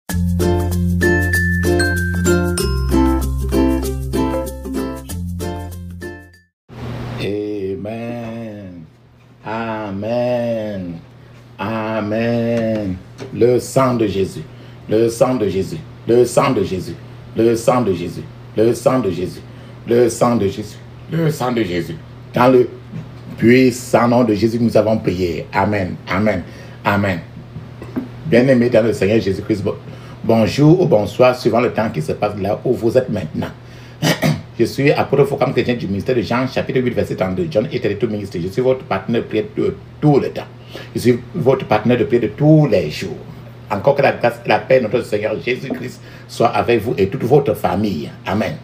Amen. Amen. Amen. Le sang de Jésus. Le sang de Jésus. Le sang de Jésus. Le sang de Jésus. Le sang de Jésus. Le sang de Jésus. Le sang de Jésus. Dans le puissant nom de Jésus, nous avons prié. Amen. Amen. Amen. Bien-aimés dans le Seigneur Jésus-Christ, bonjour ou bonsoir, suivant le temps qui se passe là où vous êtes maintenant. Je suis apôtre Focam chrétien du ministère de Jean, chapitre 8, verset 32. John est tout ministre. Je suis votre partenaire de prière de tout le temps. Je suis votre partenaire de prière de tous les jours. Encore que la grâce et la paix de notre Seigneur Jésus-Christ soient avec vous et toute votre famille. Amen.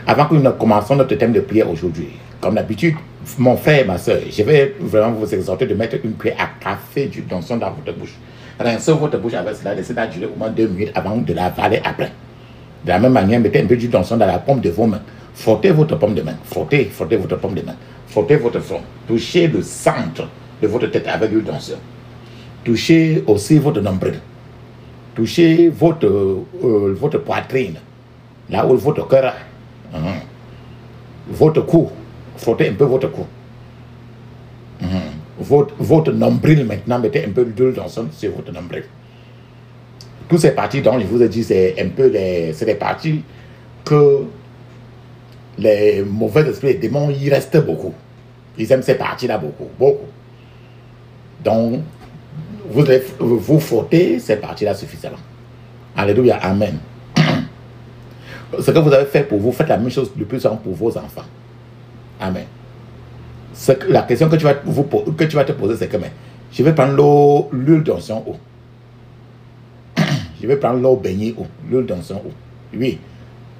Avant que nous commencions notre thème de prière aujourd'hui, comme d'habitude, mon frère et ma soeur, je vais vraiment vous exhorter de mettre une cuillère à café d'onction dans votre bouche. Rincez votre bouche avec cela, laissez-la durer au moins 2 minutes avant de l'avaler après. De la même manière, mettez un peu d'huile d'onction dans la paume de vos mains. Frottez votre paume de main. Frottez votre paume de main. Frottez votre front. Touchez le centre de votre tête avec l'huile d'onction. Touchez aussi votre nombril. Touchez votre poitrine. Là où votre cœur est. Votre cou. Frottez un peu votre cou. Votre nombril maintenant, mettez un peu d'huile d'onction sur votre nombril. Toutes ces parties dont je vous ai dit, c'est un peu les parties que les mauvais esprits et démons y restent beaucoup. Ils aiment ces parties-là beaucoup, beaucoup. Donc, vous devez vous frotter ces parties-là suffisamment. Alléluia, amen. Ce que vous avez fait pour vous, faites la même chose le plus souvent pour vos enfants. Amen. La question que tu vas te poser, c'est que je vais prendre l'huile d'onction où? Je vais prendre l'eau baignée où? L'huile d'onction où? Oui,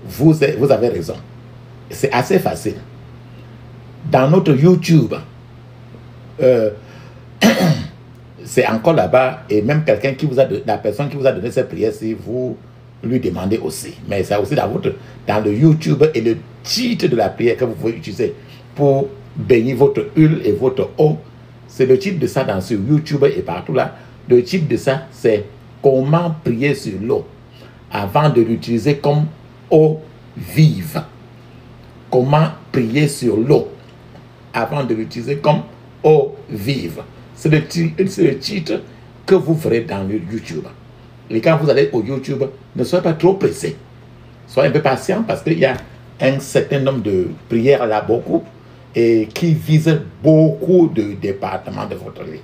vous avez raison. C'est assez facile. Dans notre YouTube, c'est encore là-bas, et même quelqu'un qui vous a la personne qui vous a donné cette prière, si vous lui demandez aussi. Mais c'est aussi dans le YouTube et le titre de la prière que vous pouvez utiliser pour baigner votre huile et votre eau. C'est le titre de ça sur YouTube et partout là. Le titre de ça, c'est comment prier sur l'eau avant de l'utiliser comme eau vive. Comment prier sur l'eau avant de l'utiliser comme eau vive. C'est le titre que vous ferez dans le YouTube. Et quand vous allez au YouTube, ne soyez pas trop pressés. Soyez un peu patient parce qu'il y a un certain nombre de prières là, beaucoup, et qui visent beaucoup de départements de votre vie.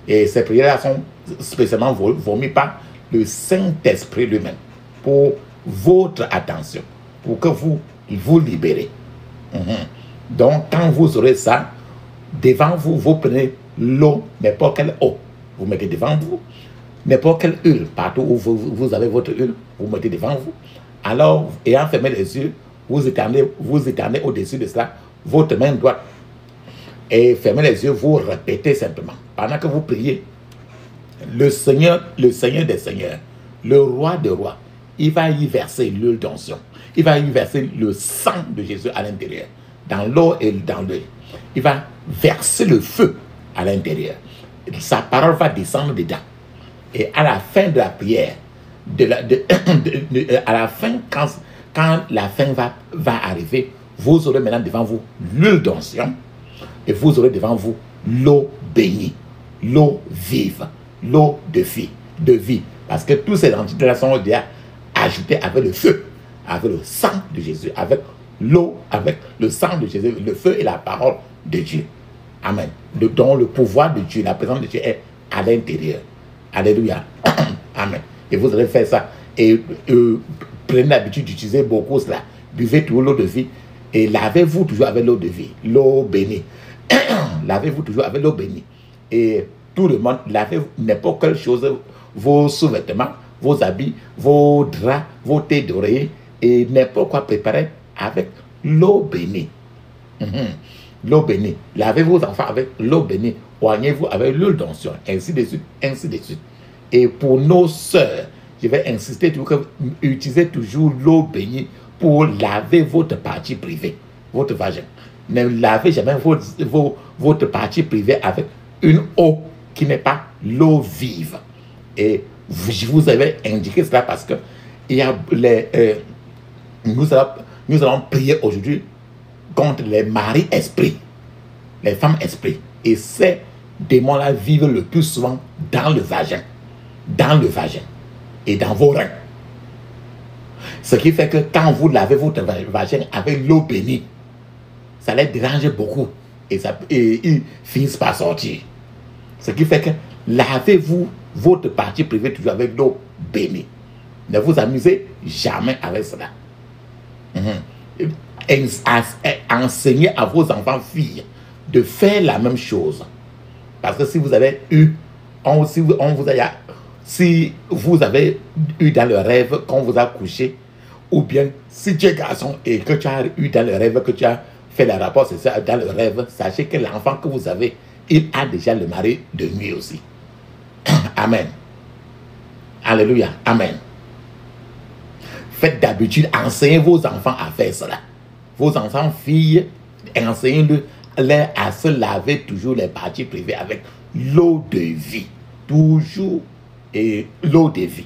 Et ces prières-là sont spécialement vomies par le Saint-Esprit lui-même pour votre attention, pour que vous libérez. Donc, quand vous aurez ça, devant vous, vous prenez l'eau, n'importe quelle eau. Vous mettez devant vous, n'importe quelle huile, partout où vous avez votre huile, vous mettez devant vous. Alors, ayant fermé les yeux, vous étendez au-dessus de cela votre main droite. Et fermez les yeux, vous répétez simplement. Pendant que vous priez, le Seigneur des Seigneurs, le Roi des Rois, il va y verser l'huile d'onction. Il va y verser le sang de Jésus à l'intérieur, dans l'eau et dans l'huile. Il va verser le feu à l'intérieur. Sa parole va descendre dedans. Et à la fin de la prière, à la fin, quand la fin va arriver, vous aurez maintenant devant vous l'huile d'onction et vous aurez devant vous l'eau bénie, l'eau vive, l'eau de vie. Parce que tous ces entités-là sont déjà ajoutées avec le feu, avec le sang de Jésus, avec l'eau, avec le sang de Jésus, le feu et la parole de Dieu. Amen. Dont le pouvoir de Dieu, la présence de Dieu est à l'intérieur. Alléluia. Amen. Et vous allez faire ça. Et prenez l'habitude d'utiliser beaucoup cela. Buvez toujours l'eau de vie. Et lavez-vous toujours avec l'eau de vie, l'eau bénie. Lavez-vous toujours avec l'eau bénie. Et tout le monde, lavez n'importe quelle chose, vos sous-vêtements, vos habits, vos draps, vos thés d'oreiller, et n'importe quoi préparé avec l'eau bénie. L'eau bénie. Lavez vos enfants avec l'eau bénie. Oignez-vous avec l'huile d'onction. Ainsi de suite, ainsi de suite. Et pour nos sœurs, je vais insister toujours que utilisez toujours l'eau bénie pour laver votre partie privée, votre vagin. Ne lavez jamais votre partie privée avec une eau qui n'est pas l'eau vive. Et Je vous avais indiqué cela parce que il y a nous allons prier aujourd'hui contre les maris esprits, les femmes esprits. Et ces démons-là vivent le plus souvent dans le vagin et dans vos reins. Ce qui fait que quand vous lavez votre vagin avec l'eau bénie, ça les dérange beaucoup et ils finissent par sortir. Ce qui fait que lavez-vous votre partie privée toujours avec l'eau bénie. Ne vous amusez jamais avec cela. Enseignez à vos enfants filles de faire la même chose. Parce que si vous avez eu, si vous avez eu dans le rêve qu'on vous a couché, ou bien si tu es garçon et que tu as eu dans le rêve que tu as fait le rapport, c'est ça, dans le rêve, sachez que l'enfant que vous avez, il a déjà le mari de nuit aussi. Amen. Alléluia. Amen. Faites d'habitude, enseignez vos enfants à faire cela. Vos enfants, filles, enseignez-les à se laver toujours les parties privées avec l'eau de vie. Toujours l'eau de vie.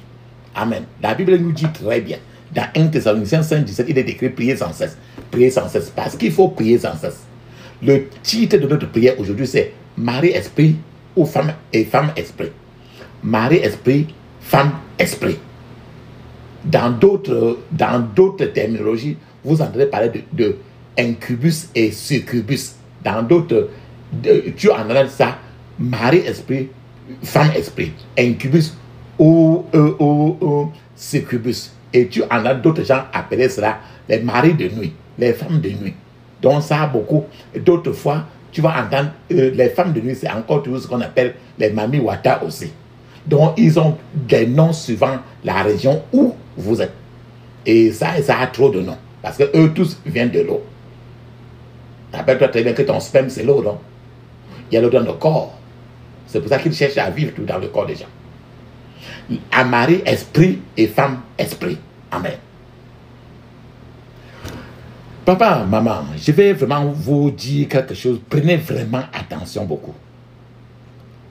Amen. La Bible nous dit très bien. Dans 1 Thessaloniciens 5:17, il est écrit prier sans cesse. Prier sans cesse. Parce qu'il faut prier sans cesse. Le titre de notre prière aujourd'hui, c'est Marie-Esprit ou femme et femme-esprit. Marie-Esprit, femme-esprit. Dans d'autres terminologies, vous entendrez parler de incubus et succubus. Dans d'autres, tu entendras ça, Marie-Esprit, femme-esprit. Incubus ou succubus. Et tu en as d'autres gens appeler cela les maris de nuit, les femmes de nuit. Donc ça a beaucoup. D'autres fois, tu vas entendre les femmes de nuit, c'est encore toujours ce qu'on appelle les mami wata aussi. Donc ils ont des noms suivant la région où vous êtes. Et ça a trop de noms. Parce que eux tous viennent de l'eau. Rappelle-toi très bien que ton sperme c'est l'eau, non? Il y a l'eau dans le corps. C'est pour ça qu'ils cherchent à vivre tout dans le corps des gens. À mari, esprit et femme, esprit. Amen. Papa, maman, je vais vraiment vous dire quelque chose. Prenez vraiment attention beaucoup.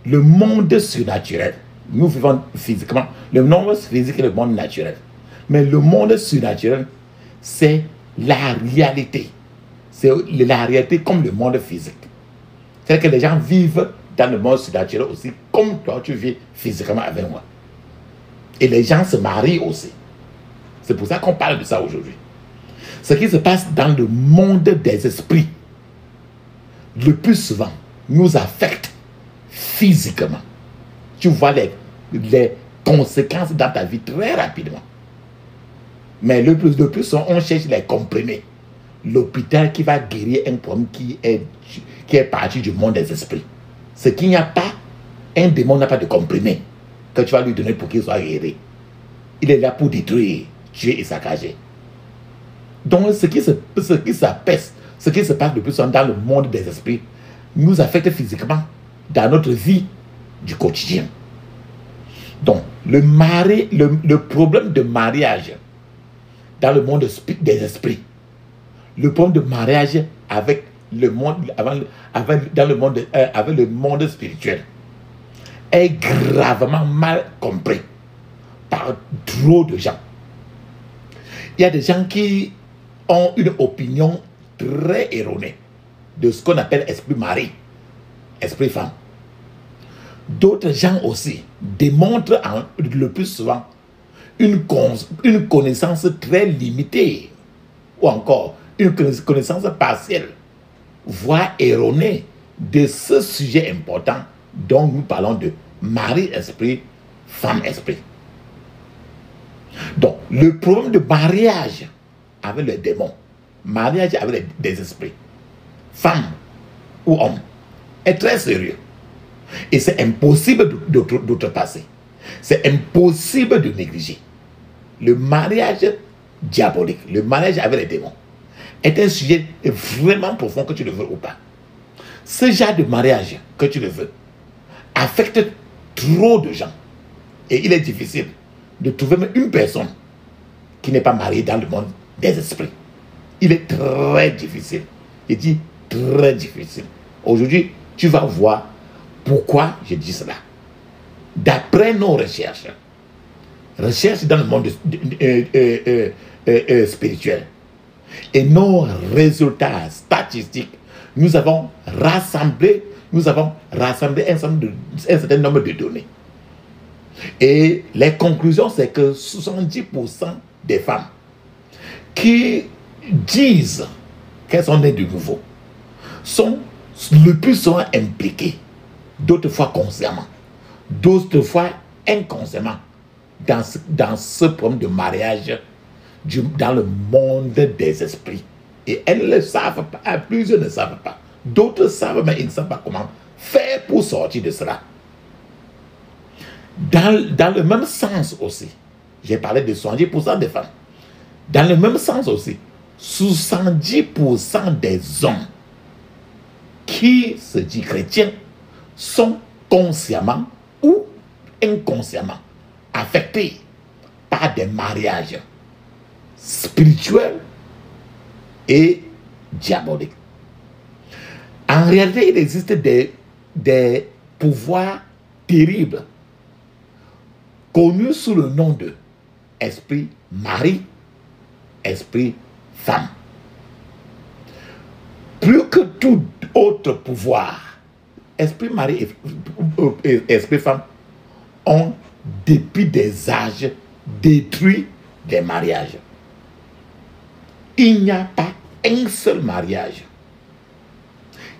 Le monde surnaturel, nous vivons physiquement, le monde physique et le monde naturel. Mais le monde surnaturel, c'est la réalité. C'est la réalité comme le monde physique. C'est-à-dire que les gens vivent dans le monde surnaturel aussi, comme toi tu vis physiquement avec moi. Et les gens se marient aussi. C'est pour ça qu'on parle de ça aujourd'hui. Ce qui se passe dans le monde des esprits, le plus souvent, nous affecte physiquement. Tu vois les conséquences dans ta vie très rapidement. Mais le plus souvent, on cherche les comprimés. L'hôpital qui va guérir un problème qui est parti du monde des esprits. Ce qu'il n'y a pas, un démon n'a pas de comprimé que tu vas lui donner pour qu'il soit guéri. Il est là pour détruire, tuer et saccager. Donc ce qui se passe le plus souvent dans le monde des esprits nous affecte physiquement dans notre vie du quotidien. Donc le problème de mariage dans le monde des esprits, le problème de mariage avec le monde, avec le monde spirituel est gravement mal compris par trop de gens. Il y a des gens qui ont une opinion très erronée de ce qu'on appelle esprit mari, esprit femme. D'autres gens aussi démontrent le plus souvent une connaissance très limitée ou encore une connaissance partielle, voire erronée de ce sujet important dont nous parlons de mari-esprit, femme-esprit. Donc, le problème de mariage avec les démons, mariage avec des esprits, femme ou homme, est très sérieux. Et c'est impossible d'outrepasser. C'est impossible de négliger. Le mariage diabolique, le mariage avec les démons, est un sujet vraiment profond que tu le veux ou pas. Ce genre de mariage, que tu le veux, affecte trop de gens. Et il est difficile de trouver même une personne qui n'est pas mariée dans le monde des esprits. Il est très difficile. Je dis très difficile. Aujourd'hui, tu vas voir pourquoi je dis cela. D'après nos recherches, recherches dans le monde spirituel. Et nos résultats statistiques, nous avons rassemblé un certain nombre de données. Et les conclusions, c'est que 70% des femmes qui disent qu'elles sont nées de nouveau sont le plus souvent impliquées, d'autres fois consciemment, d'autres fois inconsciemment, dans ce problème de mariage dans le monde des esprits. Et elles ne le savent pas, plusieurs ne savent pas. D'autres savent, mais ils ne savent pas comment faire pour sortir de cela. Dans le même sens aussi, j'ai parlé de 70% des femmes. Dans le même sens aussi, 70% des hommes qui se disent chrétiens sont consciemment ou inconsciemment affectés par des mariages spirituels et diaboliques. En réalité, il existe des pouvoirs terribles connus sous le nom de esprit mari, esprit femme. Plus que tout autre pouvoir, esprit mari et esprit femme ont, depuis des âges, détruit des mariages. Il n'y a pas un seul mariage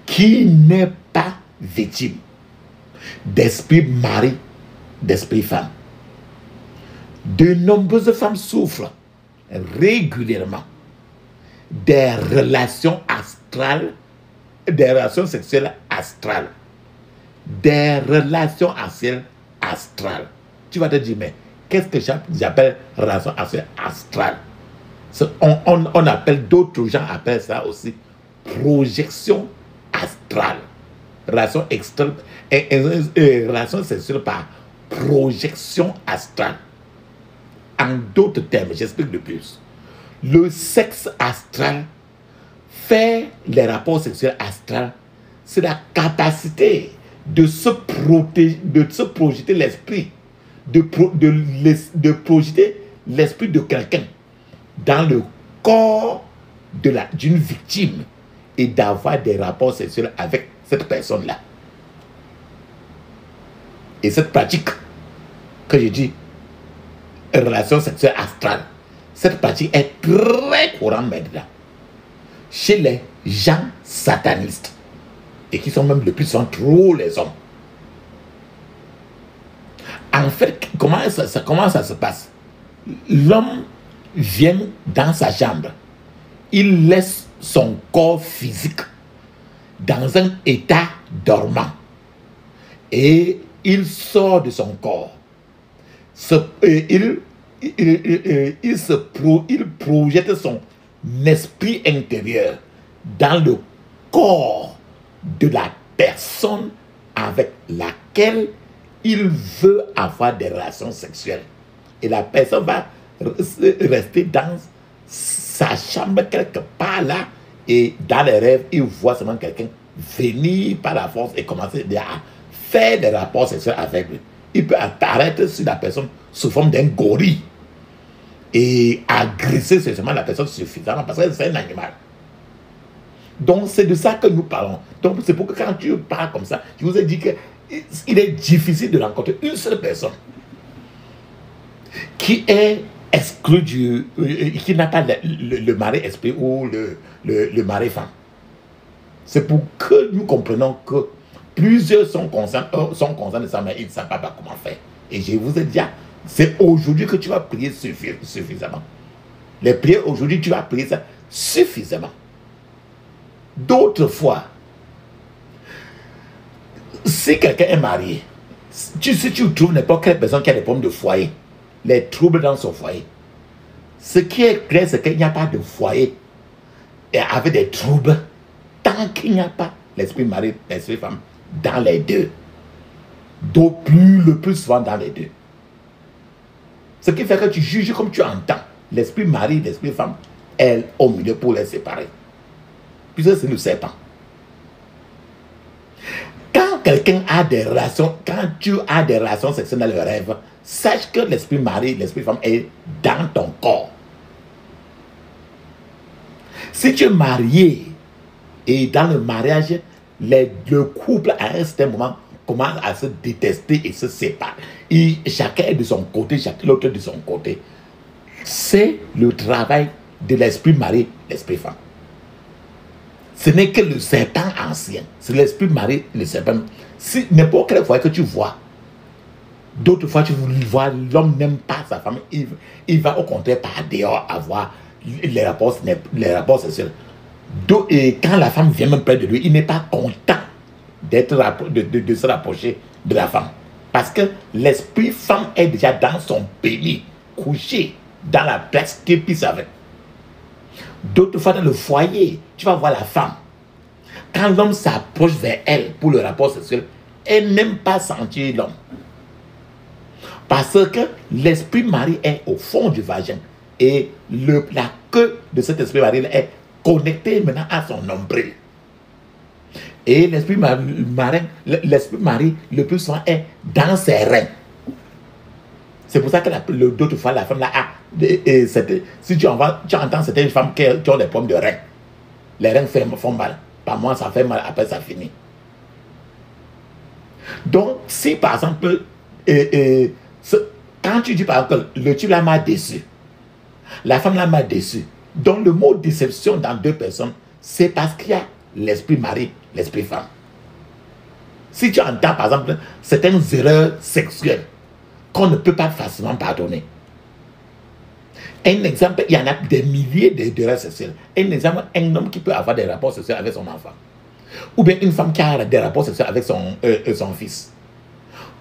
qui n'est pas victime d'esprit mari, d'esprit femme. De nombreuses femmes souffrent régulièrement des relations astrales, des relations sexuelles astrales, des relations astrales. Tu vas te dire, mais qu'est-ce que j'appelle relation astrale? On appelle, d'autres gens appellent ça aussi projection astrale. Relation relation sexuelle par projection astrale. En d'autres termes, j'explique de plus. Le sexe astral, faire les rapports sexuels astrales, c'est la capacité de se projeter l'esprit, de projeter l'esprit de quelqu'un dans le corps d'une victime et d'avoir des rapports sexuels avec cette personne-là. Et cette pratique que je dis, relation sexuelle astrale, cette pratique est très courante maintenant chez les gens satanistes et qui sont même le plus souvent trop les hommes. En fait, comment ça se passe? L'homme vient dans sa chambre, il laisse son corps physique dans un état dormant et il sort de son corps. Il projette son esprit intérieur dans le corps de la personne avec laquelle il veut avoir des relations sexuelles. Et la personne va rester dans sa chambre quelque part là, et dans les rêves, il voit seulement quelqu'un venir par la force et commencer à faire des rapports sexuels avec lui. Il peut apparaître sur la personne sous forme d'un gorille et agresser seulement la personne suffisamment parce que c'est un animal. Donc c'est de ça que nous parlons. Donc c'est pour que quand tu parles comme ça, je vous ai dit qu'il est difficile de rencontrer une seule personne qui est exclue qui n'a pas le mari esprit ou le mari femme. C'est pour que nous comprenions que plusieurs sont conscients de ça, mais ils ne savent pas comment faire. Et je vous ai dit, c'est aujourd'hui que tu vas prier suffisamment. Les prières aujourd'hui, tu vas prier ça suffisamment. D'autres fois, si quelqu'un est marié, si tu trouves n'importe quelle personne qui a des problèmes de foyer, les troubles dans son foyer, ce qui est clair, c'est qu'il n'y a pas de foyer et avec des troubles tant qu'il n'y a pas l'esprit mari, l'esprit femme dans les deux. Donc le plus souvent dans les deux. Ce qui fait que tu juges comme tu entends. L'esprit mari, l'esprit femme, elle au milieu pour les séparer. Puisque c'est le serpent. Quand quelqu'un a des relations, quand tu as des relations sexuelles dans le rêve, sache que l'esprit mari, l'esprit femme est dans ton corps. Si tu es marié et dans le mariage, le couple à un certain moment commence à se détester et se sépare. Et chacun est de son côté, chacun l'autre de son côté. C'est le travail de l'esprit mari, l'esprit femme. Ce n'est que le serpent ancien. C'est l'esprit mari, le serpent. Si n'importe quelle fois que tu vois, d'autres fois tu vois, l'homme n'aime pas sa femme, il va au contraire par dehors avoir les rapports sexuels. Et quand la femme vient même près de lui, il n'est pas content de se rapprocher de la femme. Parce que l'esprit femme est déjà dans son pénis, couché dans la place qu'il pisse avec. D'autres fois dans le foyer, tu vas voir la femme. Quand l'homme s'approche vers elle pour le rapport sexuel, elle n'aime pas sentir l'homme. Parce que l'esprit mari est au fond du vagin. Et la queue de cet esprit mari est connectée maintenant à son nombril. Et l'esprit mari, le plus souvent, est dans ses reins. C'est pour ça que d'autres fois, la femme là, si tu entends certaines femmes qui ont des problèmes de reins, les reins font mal. Par moi, ça fait mal, après ça finit. Donc, si par exemple, quand tu dis par exemple, le type là m'a déçu, la femme là m'a déçu, donc le mot déception dans deux personnes, c'est parce qu'il y a l'esprit mari, l'esprit femme. Si tu entends par exemple certaines erreurs sexuelles qu'on ne peut pas facilement pardonner. Un exemple, il y en a des milliers d'erreurs sexuelles. Un exemple, un homme qui peut avoir des rapports sexuels avec son enfant. Ou bien une femme qui a des rapports sexuels avec son fils.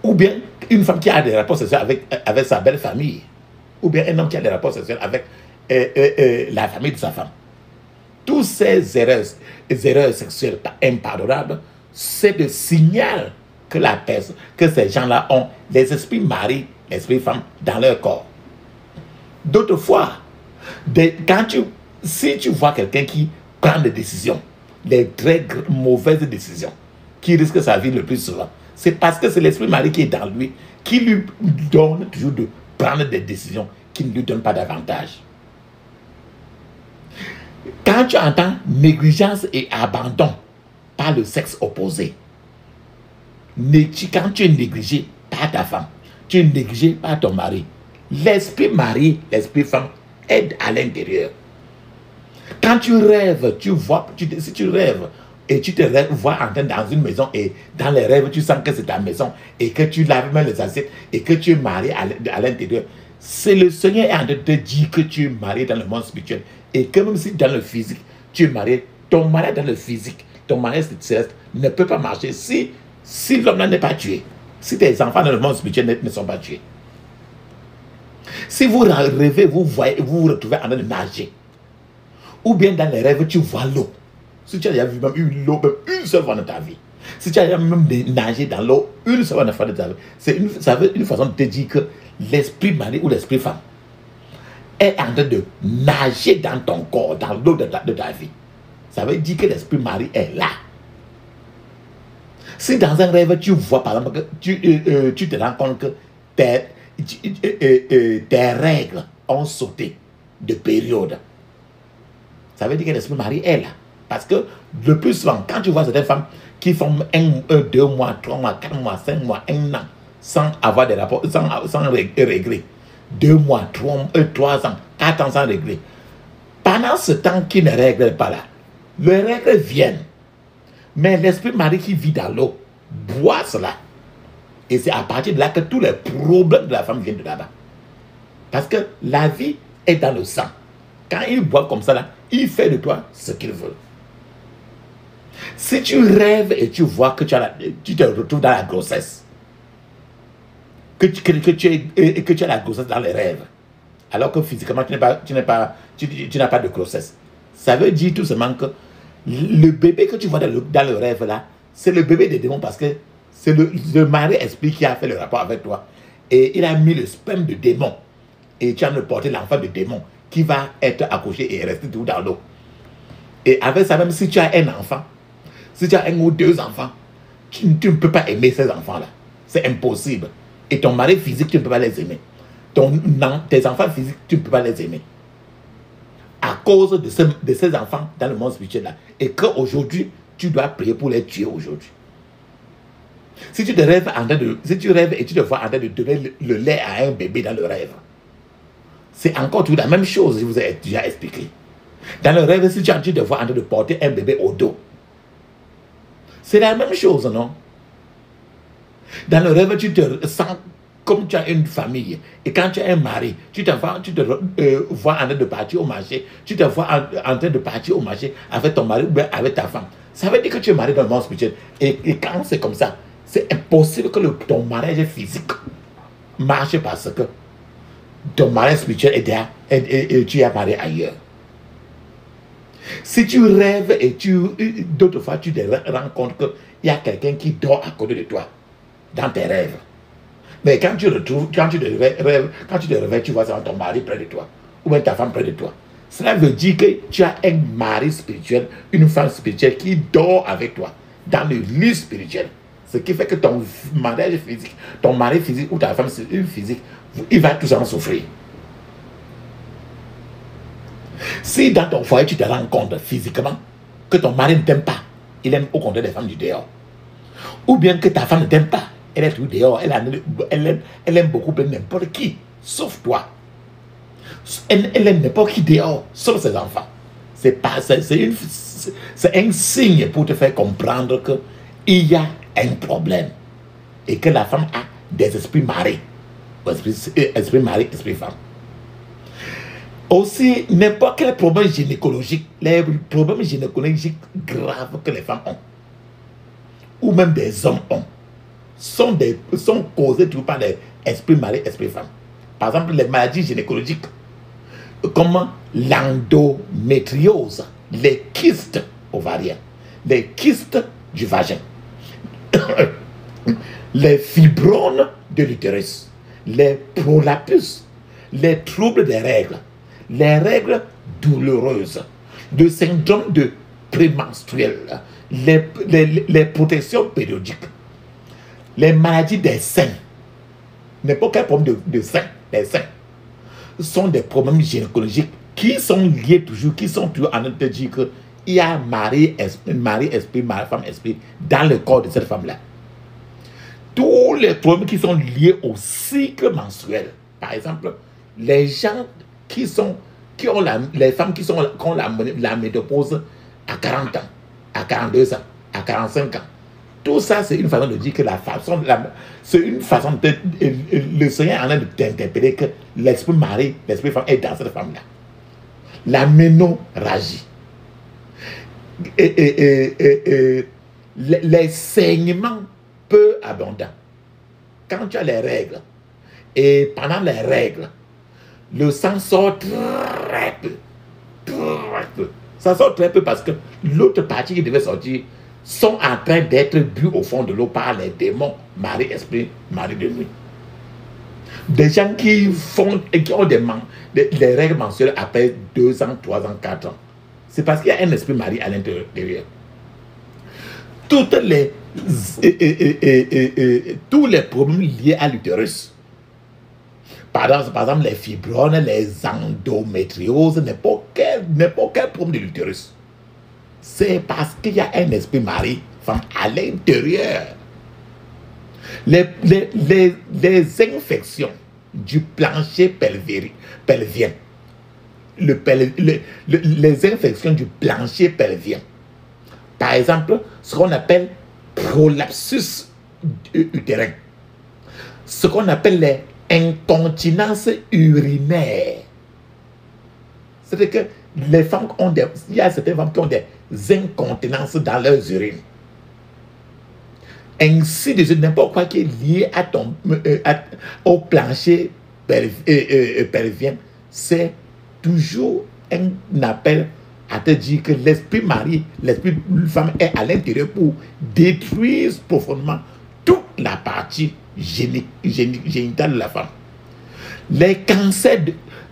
Ou bien une femme qui a des rapports sexuels avec sa belle famille. Ou bien un homme qui a des rapports sexuels avec la famille de sa femme. Toutes ces erreurs sexuelles impardonnables, c'est le signal que ces gens-là ont les esprits mari, l'esprit femme dans leur corps. D'autres fois, si tu vois quelqu'un qui prend des décisions, des très mauvaises décisions, qui risque sa vie le plus souvent, c'est parce que c'est l'esprit mari qui est dans lui, qui lui donne toujours de prendre des décisions qui ne lui donnent pas d'avantage. Quand tu entends négligence et abandon par le sexe opposé, quand tu es négligé par ta femme, tu es négligé par ton mari, l'esprit mari, l'esprit femme est à l'intérieur. Quand tu rêves, si tu rêves et tu te vois entrer dans une maison et dans les rêves, tu sens que c'est ta maison et que tu laves même les assiettes et que tu es marié à l'intérieur, c'est le Seigneur est en train de te dire que tu es marié dans le monde spirituel et que même si dans le physique, tu es marié, ton mariage dans le physique, ton mariage céleste ne peut pas marcher si l'homme n'est pas tué, si tes enfants dans le monde spirituel ne sont pas tués. Si vous rêvez, vous vous retrouvez en train de nager. Ou bien dans les rêves, tu vois l'eau. Si tu as déjà vu même l'eau, même une seule fois dans ta vie. Si tu as déjà même nagé dans l'eau une seule fois dans ta vie, ça veut une façon de te dire que l'esprit mari ou l'esprit femme est en train de nager dans ton corps, dans l'eau de ta vie. Ça veut dire que l'esprit mari est là. Si dans un rêve, tu vois par exemple que tu te rends compte que tes règles ont sauté de période, ça veut dire que l'esprit mari est là. Parce que le plus souvent, quand tu vois certaines femmes qui font 2 mois, 3 mois, 4 mois, 5 mois, 1 an, sans avoir des rapports, sans régler, 2 mois, 3 ans, 4 ans sans régler, pendant ce temps qu'ils ne règlent pas là, les règles viennent. Mais l'esprit mari qui vit dans l'eau boit cela. Et c'est à partir de là que tous les problèmes de la femme viennent de là-bas. Parce que la vie est dans le sang. Quand il boit comme ça, là, il fait de toi ce qu'il veut. Si tu rêves et tu vois que tu te retrouves dans la grossesse, que tu as la grossesse dans les rêves, alors que physiquement tu n'as pas de grossesse, ça veut dire tout simplement que le bébé que tu vois dans le rêve là, c'est le bébé des démons parce que c'est le mari-esprit qui a fait le rapport avec toi. Et il a mis le sperme de démon. Et tu as porté l'enfant de démon qui va être accouché et rester tout dans l'eau. Et avec ça, même si tu as un enfant, si tu as 1 ou 2 enfants, tu ne peux pas aimer ces enfants-là. C'est impossible. Et ton mari physique, tu ne peux pas les aimer. Tes enfants physiques, tu ne peux pas les aimer. À cause de ces enfants dans le monde spirituel là. Et qu'aujourd'hui, tu dois prier pour les tuer aujourd'hui. Si tu rêves et tu te vois en train de donner le lait à un bébé dans le rêve, c'est encore tout la même chose, je vous ai déjà expliqué. Dans le rêve, si tu te vois en train de porter un bébé au dos, c'est la même chose, non? Dans le rêve, tu te sens comme tu as une famille. Et quand tu as un mari, tu te vois en train de partir au marché. Tu te vois en train de partir au marché avec ton mari ou bien avec ta femme. Ça veut dire que tu es marié dans le monde spirituel. Et quand c'est comme ça, c'est impossible que ton mariage physique marche parce que ton mariage spirituel est derrière et tu es marié ailleurs. Si tu rêves et d'autres fois tu te rends compte qu'il y a quelqu'un qui dort à côté de toi dans tes rêves. Mais quand tu te réveilles, tu vois ton mari près de toi ou bien ta femme près de toi. Cela veut dire que tu as un mari spirituel, une femme spirituelle qui dort avec toi dans le lit spirituel. Ce qui fait que ton mariage physique, ton mari physique ou ta femme physique, il va tous en souffrir. Si dans ton foyer tu te rends compte physiquement que ton mari ne t'aime pas, il aime au contraire des femmes du dehors, ou bien que ta femme ne t'aime pas, elle est tout dehors, elle aime beaucoup n'importe qui, sauf toi. Elle aime n'importe qui dehors, sauf ses enfants. C'est un signe pour te faire comprendre qu'il y a un problème et que la femme a des esprits mariés, esprit mari, esprit femme. Aussi, n'importe quel problème gynécologique, les problèmes gynécologiques graves que les femmes ont, ou même des hommes ont, sont causés tout par les esprits mari, esprit femme. Par exemple, les maladies gynécologiques, comme l'endométriose, les kystes ovariens, les kystes du vagin, les fibromes de l'utérus, les prolapsus, les troubles des règles, les règles douloureuses, le syndrome de prémenstruel, les protections périodiques, les maladies des seins, n'importe quel problème de seins, des seins, sont des problèmes gynécologiques qui sont liés toujours, qui sont toujours en train de dire qu'il y a mari, esprit, femme, esprit dans le corps de cette femme-là. Tous les problèmes qui sont liés au cycle menstruel, par exemple, les gens les femmes qui ont la ménopause à 40 ans, à 42 ans, à 45 ans, tout ça, c'est une façon de dire que c'est une façon de le Seigneur en train de t'interpeller que l'esprit mari, l'esprit femme est dans cette femme-là. La ménorragie. Les saignements peu abondants. Quand tu as les règles, et pendant les règles, le sang sort très peu. Très peu. Ça sort très peu parce que l'autre partie qui devait sortir sont en train d'être bu au fond de l'eau par les démons, mari, esprit, mari de nuit. Des gens qui ont des règles mensuelles après 2 ans, 3 ans, 4 ans. C'est parce qu'il y a un esprit mari à l'intérieur. Tous les problèmes liés à l'utérus, par exemple les fibromes, les endométrioses, n'importe quel problème de l'utérus, c'est parce qu'il y a un esprit mari, femme à l'intérieur. Les infections du plancher pelvien, les infections du plancher pelvien, par exemple, ce qu'on appelle prolapsus utérin, ce qu'on appelle les incontinences urinaires. C'est-à-dire que les femmes il y a certaines femmes qui ont des incontinences dans leurs urines. Ainsi de suite, n'importe quoi qui est lié au plancher pelvien, c'est toujours un appel à te dire que l'esprit mari, l'esprit femme est à l'intérieur pour détruire profondément toute la partie génitale de la femme. Les cancers,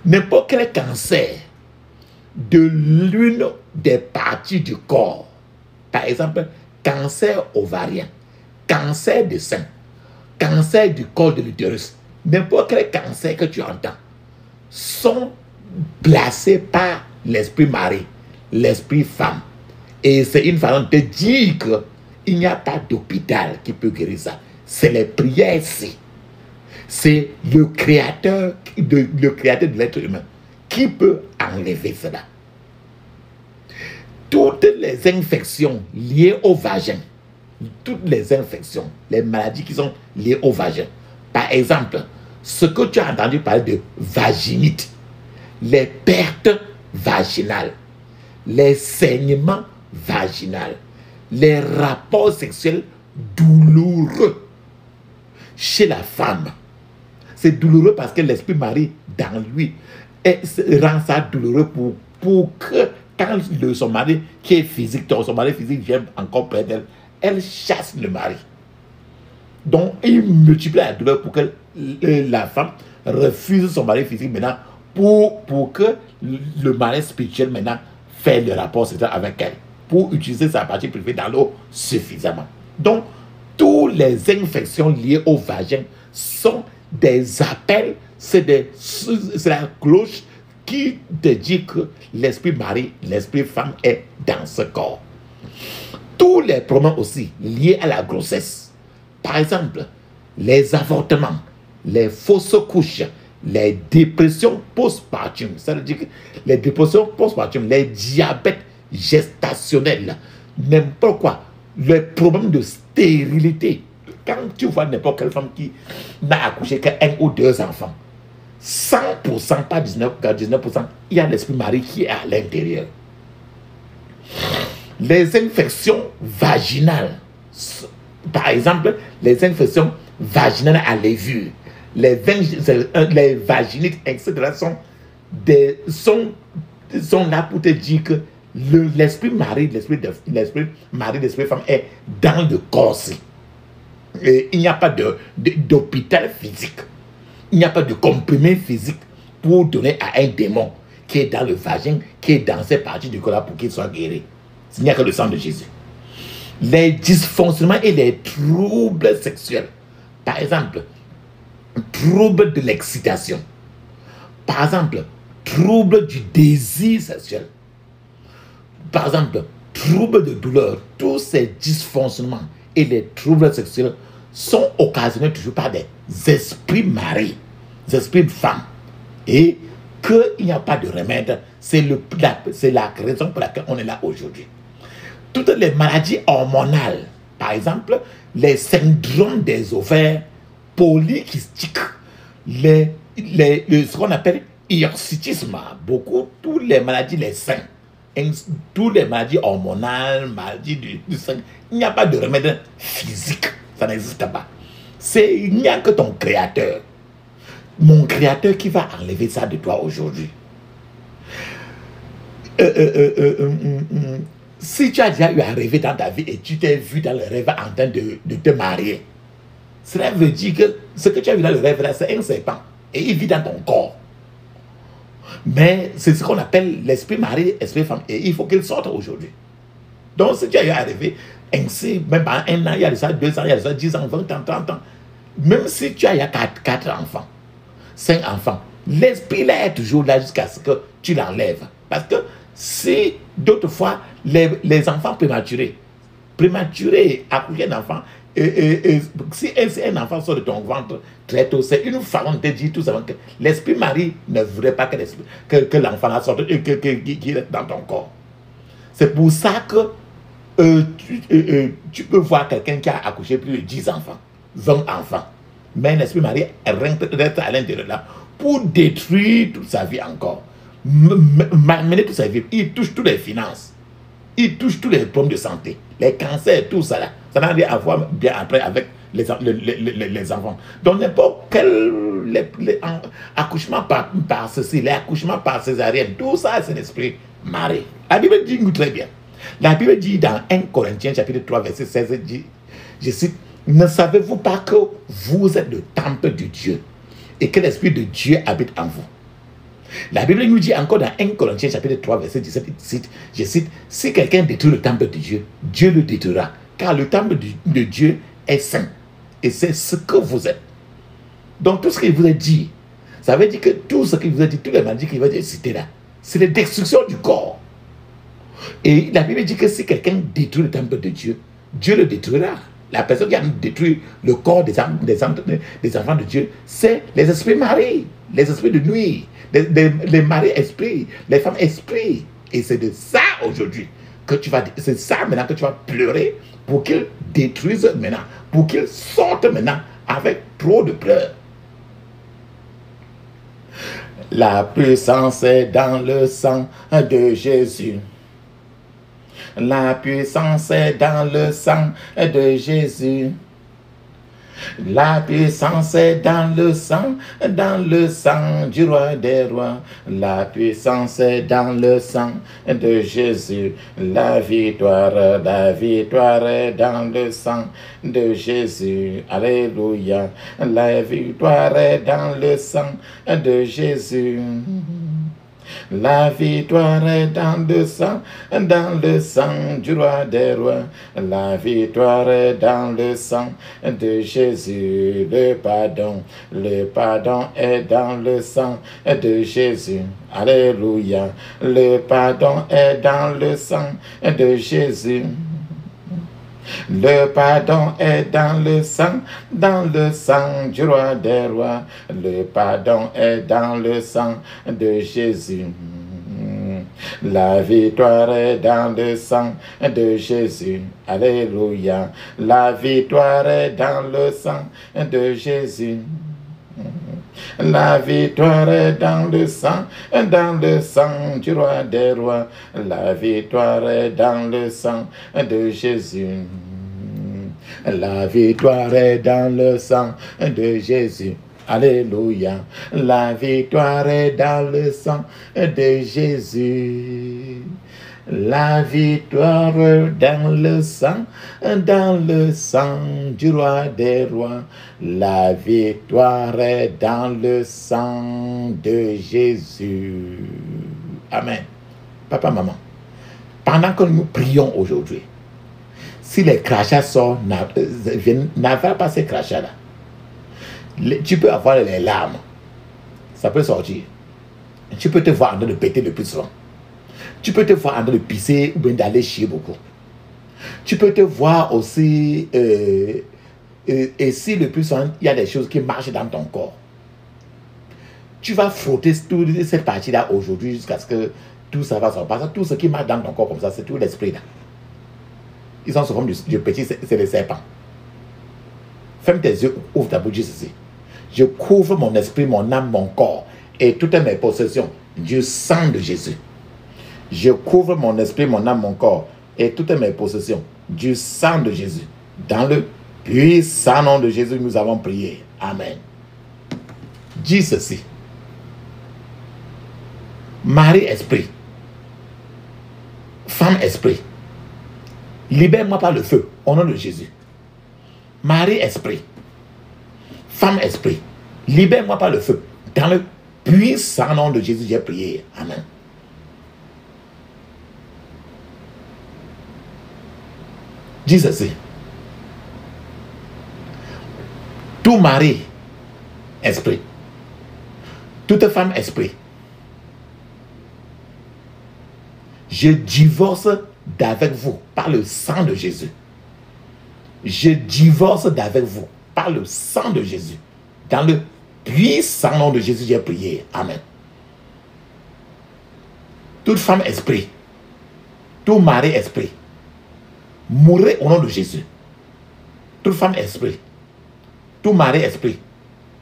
n'importe quel cancer de l'une des parties du corps, par exemple, cancer ovarien, cancer de sein, cancer du col de l'utérus, n'importe quel cancer que tu entends, sont placés par l'esprit mari, l'esprit femme. Et c'est une façon de dire qu'il n'y a pas d'hôpital qui peut guérir ça. C'est les prières ici. C'est le créateur de l'être humain qui peut enlever cela. Toutes les infections liées au vagin, toutes les infections, les maladies qui sont liées au vagin. Par exemple, ce que tu as entendu parler de vaginite, les pertes vaginales, les saignements vaginaux, les rapports sexuels douloureux chez la femme. C'est douloureux parce que l'esprit mari dans lui rend ça douloureux pour que quand son mari qui est physique, son mari physique vient encore près d'elle, elle chasse le mari. Donc il multiplie la douleur pour que la femme refuse son mari physique maintenant pour que le mari spirituel maintenant fait le rapport sexuel avec elle, pour utiliser sa partie privée dans l'eau suffisamment. Donc toutes les infections liées au vagin sont des appels, c'est la cloche qui te dit que l'esprit mari, l'esprit femme est dans ce corps. Tous les problèmes aussi liés à la grossesse, par exemple, les avortements, les fausses couches, les dépressions postpartum, ça veut dire que les dépressions postpartum, les diabètes gestationnels, n'importe quoi, les problèmes de stérilité. Quand tu vois n'importe quelle femme qui n'a accouché qu'un ou deux enfants, 100%, pas 19%, il y a l'esprit mari qui est à l'intérieur. Les infections vaginales, par exemple, les infections vaginales à levure, les vaginites, etc., sont là pour te dire que l'esprit mari, l'esprit femme est dans le corps. Et il n'y a pas d'hôpital physique. Il n'y a pas de comprimé physique pour donner à un démon qui est dans le vagin, qui est dans ces parties du corps pour qu'il soit guéri. Il n'y a que le sang de Jésus. Les dysfonctionnements et les troubles sexuels. Par exemple, troubles de l'excitation. Par exemple, troubles du désir sexuel. Par exemple, troubles de douleur. Tous ces dysfonctionnements et les troubles sexuels sont occasionnés toujours par des esprits mari, des esprits de femme. Et qu'il n'y a pas de remède, c'est la raison pour laquelle on est là aujourd'hui. Toutes les maladies hormonales, par exemple, les syndromes des ovaires polykystiques, ce qu'on appelle hirsutisme, toutes les maladies, les seins, toutes les maladies hormonales, maladies du sein, il n'y a pas de remède physique, ça n'existe pas. Il n'y a que ton créateur, mon créateur qui va enlever ça de toi aujourd'hui. Si tu as déjà eu à rêver dans ta vie et tu t'es vu dans le rêve en train de te marier, cela veut dire que ce que tu as vu dans le rêve là, c'est un serpent et il vit dans ton corps. Mais c'est ce qu'on appelle l'esprit mari, l'esprit femme, et il faut qu'il sorte aujourd'hui. Donc si tu as eu à rêver ainsi, même pas un an, il y a ça 2 ans, il y a ça 10 ans, 20 ans, 30 ans, même si tu as eu 4 enfants, 5 enfants, l'esprit là est toujours là jusqu'à ce que tu l'enlèves. Parce que si d'autres fois, les enfants prématurés, accoucher un enfant, si un enfant sort de ton ventre très tôt, c'est une façon de te dire tout simplement que l'esprit mari ne voudrait pas que l'enfant sorte et qu'il reste dans ton corps. C'est pour ça que tu peux voir quelqu'un qui a accouché plus de 10 enfants, 20 enfants, mais l'esprit mari reste à l'intérieur là pour détruire toute sa vie encore. Mener toute sa vie, il touche toutes les finances, il touche tous les problèmes de santé, les cancers, tout ça là. Ça n'a rien à voir bien après avec les enfants. Donc n'importe quel accouchement par ceci, les accouchements par césarienne, tout ça c'est l'esprit mari. La Bible dit très bien. La Bible dit dans 1 Corinthiens chapitre 3 verset 16, je cite, ne savez-vous pas que vous êtes le temple de Dieu et que l'esprit de Dieu habite en vous? La Bible nous dit encore dans 1 Corinthiens chapitre 3 verset 17, je cite, si quelqu'un détruit le temple de Dieu, Dieu le détruira, car le temple de Dieu est saint Et c'est ce que vous êtes. Donc tout ce qu'il vous a dit, ça veut dire que tout ce qu'il vous a dit, tous les maladies qu'il va dire, c'était là. C'est la destruction du corps. Et la Bible dit que si quelqu'un détruit le temple de Dieu, Dieu le détruira. La personne qui a détruit le corps des enfants de Dieu, c'est les esprits maris, les esprits de nuit, les maris esprits, les femmes esprits. Et c'est de ça aujourd'hui que tu vas, c'est ça maintenant que tu vas pleurer pour qu'ils détruisent maintenant, pour qu'ils sortent maintenant avec trop de pleurs. La puissance est dans le sang de Jésus. La puissance est dans le sang de Jésus. La puissance est dans le sang du roi des rois. La puissance est dans le sang de Jésus. La victoire est dans le sang de Jésus. Alléluia. La victoire est dans le sang de Jésus. La victoire est dans le sang du roi des rois. La victoire est dans le sang de Jésus. Le pardon est dans le sang de Jésus. Alléluia. Le pardon est dans le sang de Jésus. Le pardon est dans le sang du roi des rois. Le pardon est dans le sang de Jésus. La victoire est dans le sang de Jésus. Alléluia. La victoire est dans le sang de Jésus. La victoire est dans le sang du roi des rois. La victoire est dans le sang de Jésus. La victoire est dans le sang de Jésus. Alléluia. La victoire est dans le sang de Jésus. La victoire dans le sang du roi des rois. La victoire est dans le sang de Jésus. Amen. Papa, maman, pendant que nous prions aujourd'hui, si les crachats sortent, n'avale pas ces crachats-là. Tu peux avoir les larmes. Ça peut sortir. Tu peux te voir en train de péter le plus souvent. Tu peux te voir en train de pisser ou bien d'aller chier beaucoup. Tu peux te voir aussi, et si le plus souvent, il y a des choses qui marchent dans ton corps. Tu vas frotter toute cette partie-là aujourd'hui jusqu'à ce que tout ça va sortir. Parce que tout ce qui marche dans ton corps comme ça, c'est tout l'esprit là. Ils sont sous forme du petit, c'est les serpents. Ferme tes yeux, ouvre ta bouche, dis ceci. Je couvre mon esprit, mon âme, mon corps et toutes mes possessions du sang de Jésus. Je couvre mon esprit, mon âme, mon corps et toutes mes possessions du sang de Jésus. Dans le puissant nom de Jésus, nous avons prié. Amen. Dis ceci. Marie-esprit, femme-esprit, libère-moi par le feu, au nom de Jésus. Marie-esprit, femme-esprit, libère-moi par le feu. Dans le puissant nom de Jésus, j'ai prié. Amen. Dis ceci. Tout mari, esprit, toute femme, esprit, je divorce d'avec vous par le sang de Jésus. Je divorce d'avec vous par le sang de Jésus. Dans le puissant nom de Jésus, j'ai prié. Amen. Toute femme esprit, tout mari esprit, mourrez au nom de Jésus. Toute femme esprit, tout mari esprit,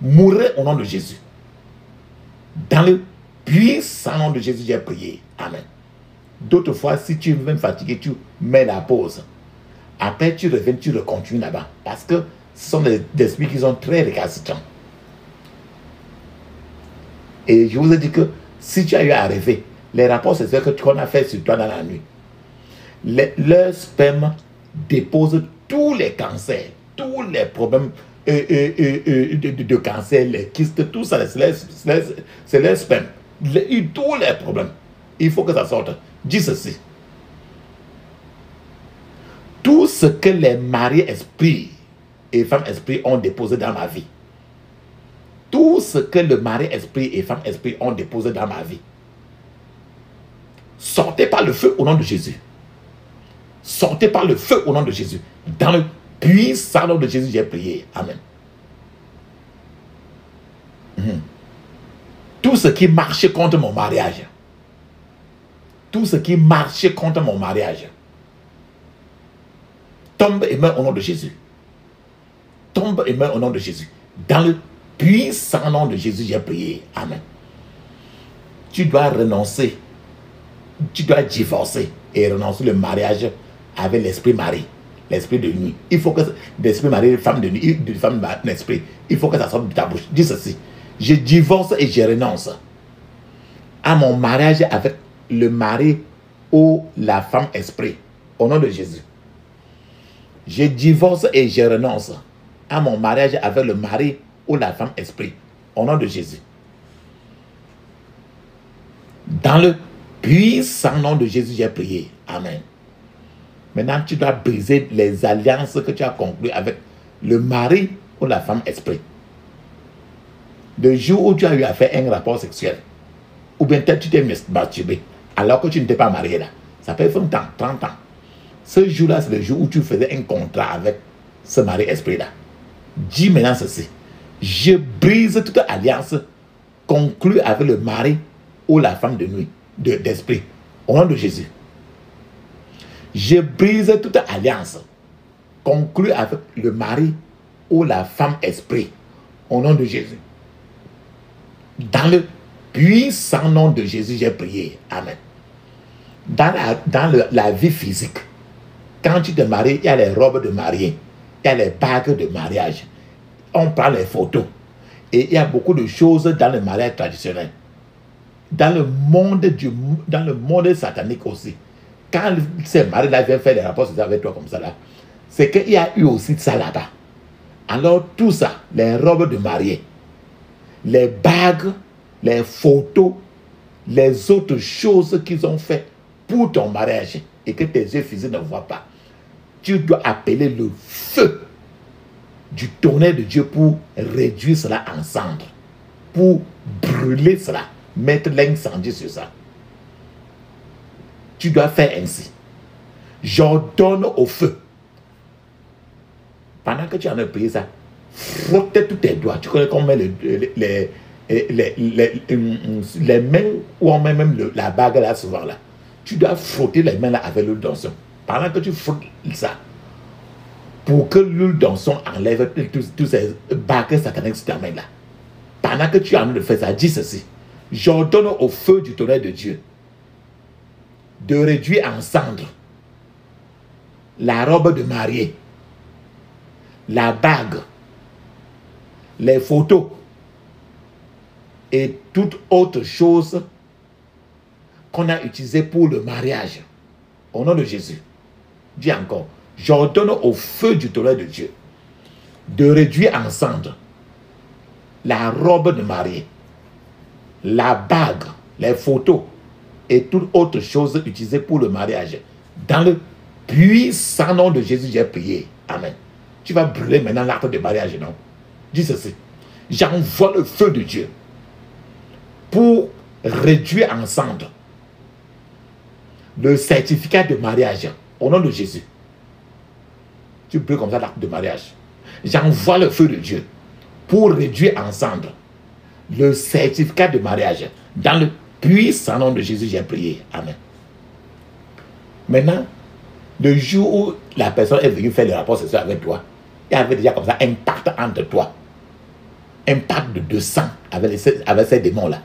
mourrez au nom de Jésus. Dans le puissant nom de Jésus, j'ai prié. Amen. D'autres fois, si tu es même fatigué, tu mets la pause. Après, tu reviens, tu recontinues là-bas. Parce que ce sont des esprits qui sont très récalcitrants. Et je vous ai dit que si tu as eu à rêver, les rapports sexuels qu'on a fait sur toi dans la nuit, leur sperme dépose tous les cancers, tous les problèmes de cancer, les kystes, tout ça, c'est leur sperme. Tous les problèmes. Il faut que ça sorte. Dis ceci. Tout ce que les maris esprits et femme esprit ont déposé dans ma vie. Tout ce que le mari esprit et femme esprit ont déposé dans ma vie. Sortez par le feu au nom de Jésus. Sortez par le feu au nom de Jésus. Dans le puissant nom de Jésus, j'ai prié. Amen. Tout ce qui marchait contre mon mariage. Tout ce qui marchait contre mon mariage. Tombe et meurt au nom de Jésus. Tombe et meurt au nom de Jésus. Dans le puissant nom de Jésus, j'ai prié. Amen. Tu dois renoncer. Tu dois divorcer et renoncer le mariage avec l'esprit mari, l'esprit de nuit. Il faut que l'esprit mari, femme de nuit, de femme d'esprit, il faut que ça sorte de ta bouche. Dis ceci: je divorce et je renonce à mon mariage avec le mari ou la femme esprit, au nom de Jésus. Je divorce et je renonce à mon mariage avec le mari ou la femme esprit, au nom de Jésus. Dans le puissant nom de Jésus, j'ai prié. Amen. Maintenant, tu dois briser les alliances que tu as conclues avec le mari ou la femme esprit. Le jour où tu as eu à faire un rapport sexuel, ou bien peut-être tu t'es masturbé, alors que tu ne t'es pas marié là, ça peut être 20 ans, 30 ans. Ce jour-là, c'est le jour où tu faisais un contrat avec ce mari esprit là. Dis maintenant ceci: je brise toute alliance conclue avec le mari ou la femme de nuit, d'esprit, au nom de Jésus. Je brise toute alliance conclue avec le mari ou la femme esprit, au nom de Jésus. Dans le puissant nom de Jésus, j'ai prié. Amen. Dans la vie physique, quand tu te maries, il y a les robes de mariée, il y a les bagues de mariage, on prend les photos, et il y a beaucoup de choses dans le mariage traditionnel. Dans le monde satanique aussi, quand ces maris-là viennent faire des rapports avec toi comme ça là, c'est qu'il y a eu aussi de ça là-bas. Alors tout ça, les robes de mariée, les bagues, les photos, les autres choses qu'ils ont fait pour ton mariage et que tes yeux physiques ne voient pas, tu dois appeler le feu du tonnerre de Dieu pour réduire cela en cendres, pour brûler cela, mettre l'incendie sur ça. Tu dois faire ainsi. J'ordonne au feu. Pendant que tu en as prié ça, frotte tous tes doigts. Tu connais qu'on met les mains où on met même la bague là souvent là. Tu dois frotter les mains là avec l'huile d'onction. Pendant que tu frottes ça, pour que l'huile d'onction enlève tous ces bagues sataniques sur ta main là. Pendant que tu es en train de faire ça, dis ceci: j'ordonne au feu du tonnerre de Dieu de réduire en cendres la robe de mariée, la bague, les photos et toute autre chose qu'on a utilisée pour le mariage. Au nom de Jésus. Dis encore: j'ordonne au feu du tonnerre de Dieu de réduire en cendres la robe de mariée, la bague, les photos et toute autre chose utilisée pour le mariage. Dans le puissant nom de Jésus, j'ai prié. Amen. Tu vas brûler maintenant l'acte de mariage, non? Dis ceci: j'envoie le feu de Dieu pour réduire en cendres le certificat de mariage au nom de Jésus. Tu brûles comme ça l'acte de mariage. J'envoie le feu de Dieu pour réduire en cendres le certificat de mariage. Dans le puissant nom de Jésus, j'ai prié. Amen. Maintenant, le jour où la personne est venue faire le rapport sexuel avec toi, il y avait déjà comme ça un pacte entre toi. Un pacte de sang avec ces démons-là.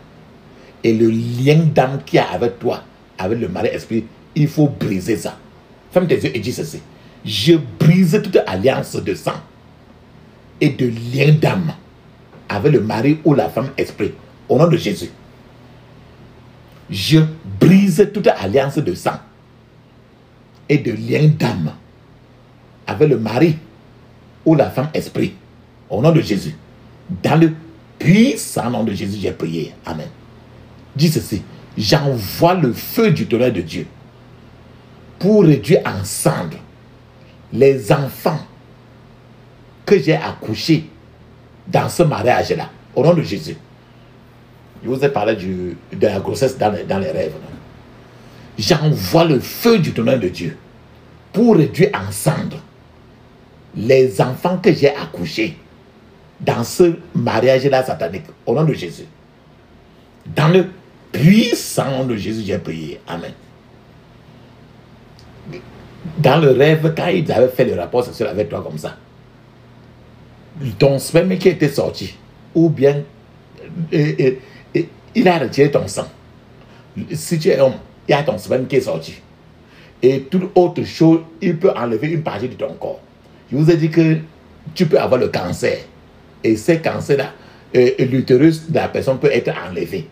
Et le lien d'âme qu'il y a avec toi, avec le mari esprit, il faut briser ça. Ferme tes yeux et dis ceci: je brise toute alliance de sang et de lien d'âme avec le mari ou la femme esprit. Au nom de Jésus. Je brise toute alliance de sang et de lien d'âme avec le mari ou la femme esprit. Au nom de Jésus. Dans le puissant nom de Jésus, j'ai prié. Amen. Dis ceci: j'envoie le feu du tonnerre de Dieu pour réduire en cendres les enfants que j'ai accouché dans ce mariage-là, au nom de Jésus. Je vous ai parlé de la grossesse dans les rêves. J'envoie le feu du tonnerre de Dieu pour réduire en cendres les enfants que j'ai accouchés dans ce mariage-là satanique, au nom de Jésus. Dans le puissant nom de Jésus, j'ai prié. Amen. Dans le rêve, quand ils avaient fait le rapport sexuel avec toi comme ça, ton sperme qui était sorti, ou bien il a retiré ton sang. Si tu es homme, il y a ton sperme qui est sorti. Et toute autre chose, il peut enlever une partie de ton corps. Je vous ai dit que tu peux avoir le cancer. Et ces cancers-là, l'utérus de la personne peut être enlevé.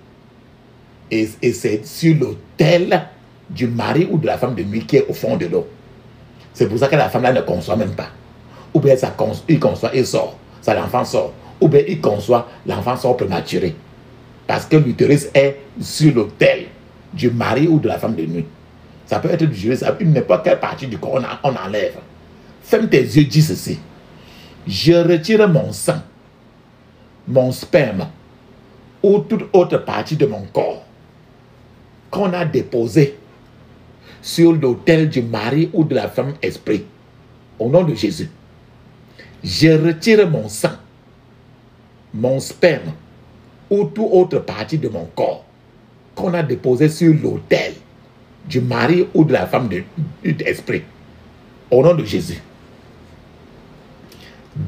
Et c'est sur l'autel du mari ou de la femme de nuit qui est au fond de l'eau. C'est pour ça que la femme-là ne conçoit même pas. Ou bien il conçoit et sort. Ça, l'enfant sort. Ou bien il conçoit, l'enfant sort prématuré. Parce que l'utérus est sur l'autel du mari ou de la femme de nuit. Ça peut être du juriste, n'importe quelle partie du corps, on enlève. Ferme tes yeux, dis ceci. Je retire mon sang, mon sperme, ou toute autre partie de mon corps qu'on a déposé sur l'autel du mari ou de la femme esprit. Au nom de Jésus. Je retire mon sang, mon sperme, ou toute autre partie de mon corps qu'on a déposé sur l'autel du mari ou de la femme d'esprit. Au nom de Jésus.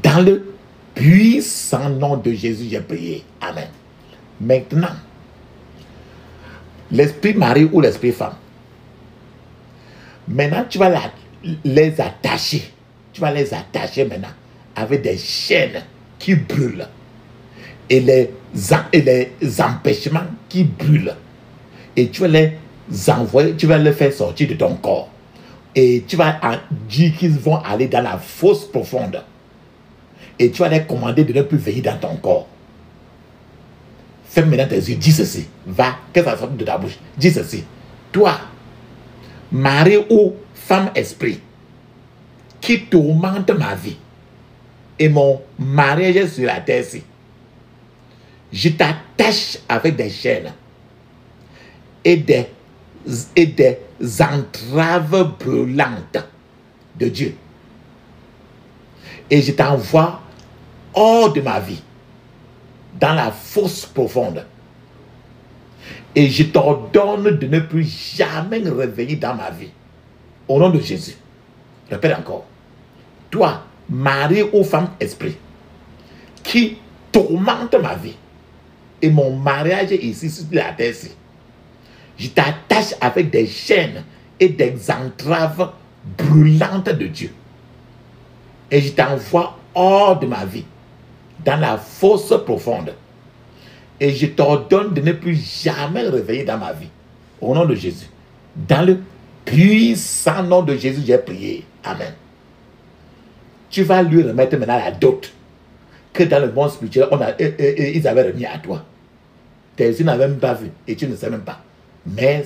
Dans le puissant nom de Jésus, j'ai prié. Amen. Maintenant, l'esprit mari ou l'esprit femme, maintenant tu vas les attacher. Tu vas les attacher maintenant avec des chaînes qui brûlent et les empêchements qui brûlent. Et tu vas les envoyer, tu vas les faire sortir de ton corps. Et tu vas dire qu'ils vont aller dans la fosse profonde. Et tu vas les commander de ne plus veiller dans ton corps. Ferme maintenant tes yeux, dis ceci. Va, que ça sorte de ta bouche. Dis ceci. Toi, mari ou femme esprit, qui tourmente ma vie et mon mariage sur la terre-ci, je t'attache avec des chaînes et des entraves brûlantes de Dieu. Et je t'envoie hors de ma vie, dans la fosse profonde. Et je t'ordonne de ne plus jamais réveiller dans ma vie. Au nom de Jésus. Répète encore. Toi, mari ou femme esprit, qui tourmente ma vie et mon mariage ici sur la terre-ci, je t'attache avec des chaînes et des entraves brûlantes de Dieu. Et je t'envoie hors de ma vie, dans la fosse profonde. Et je t'ordonne de ne plus jamais réveiller dans ma vie. Au nom de Jésus. Dans le puissant nom de Jésus, j'ai prié. Amen. Tu vas lui remettre maintenant la dot que dans le monde spirituel, ils avaient remis à toi. Tes yeux n'avaient même pas vu et tu ne sais même pas. Mais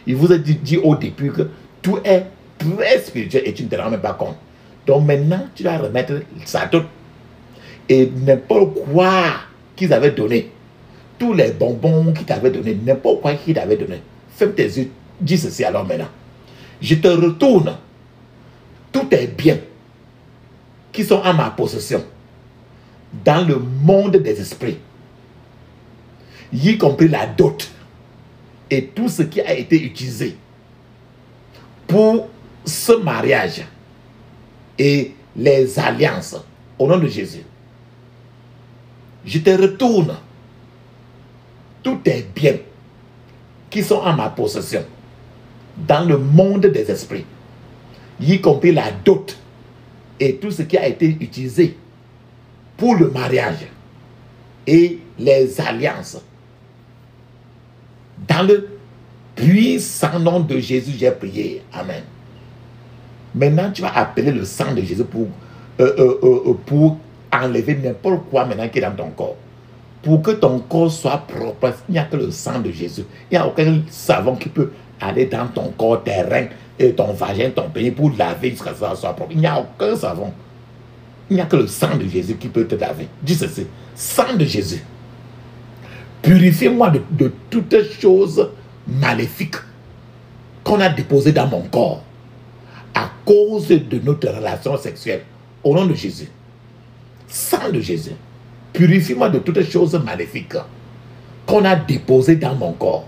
il vous a dit au début que tout est très spirituel et tu ne te rends même pas compte. Donc maintenant, tu vas remettre sa dot. Et n'importe quoi qu'ils avaient donné, tous les bonbons qu'ils t'avaient donné, n'importe quoi qu'ils t'avaient donné, ferme tes yeux, dis ceci alors maintenant. Je te retourne tous tes biens qui sont en ma possession dans le monde des esprits, y compris la dot et tout ce qui a été utilisé pour ce mariage et les alliances au nom de Jésus. Je te retourne tous tes biens qui sont en ma possession dans le monde des esprits, y compris la dot et tout ce qui a été utilisé pour le mariage et les alliances. Dans le puissant nom de Jésus, j'ai prié. Amen. Maintenant, tu vas appeler le sang de Jésus pour enlever n'importe quoi maintenant qui est dans ton corps. Pour que ton corps soit propre, il n'y a que le sang de Jésus. Il n'y a aucun savon qui peut aller dans ton corps, tes reins, et ton vagin, ton pays, pour laver jusqu'à ce que ça soit propre. Il n'y a aucun savon. Il n'y a que le sang de Jésus qui peut te laver. Dis ceci, sang de Jésus, purifie-moi de toutes choses maléfiques qu'on a déposées dans mon corps à cause de notre relation sexuelle. Au nom de Jésus, sang de Jésus, purifie-moi de toutes choses maléfiques qu'on a déposées dans mon corps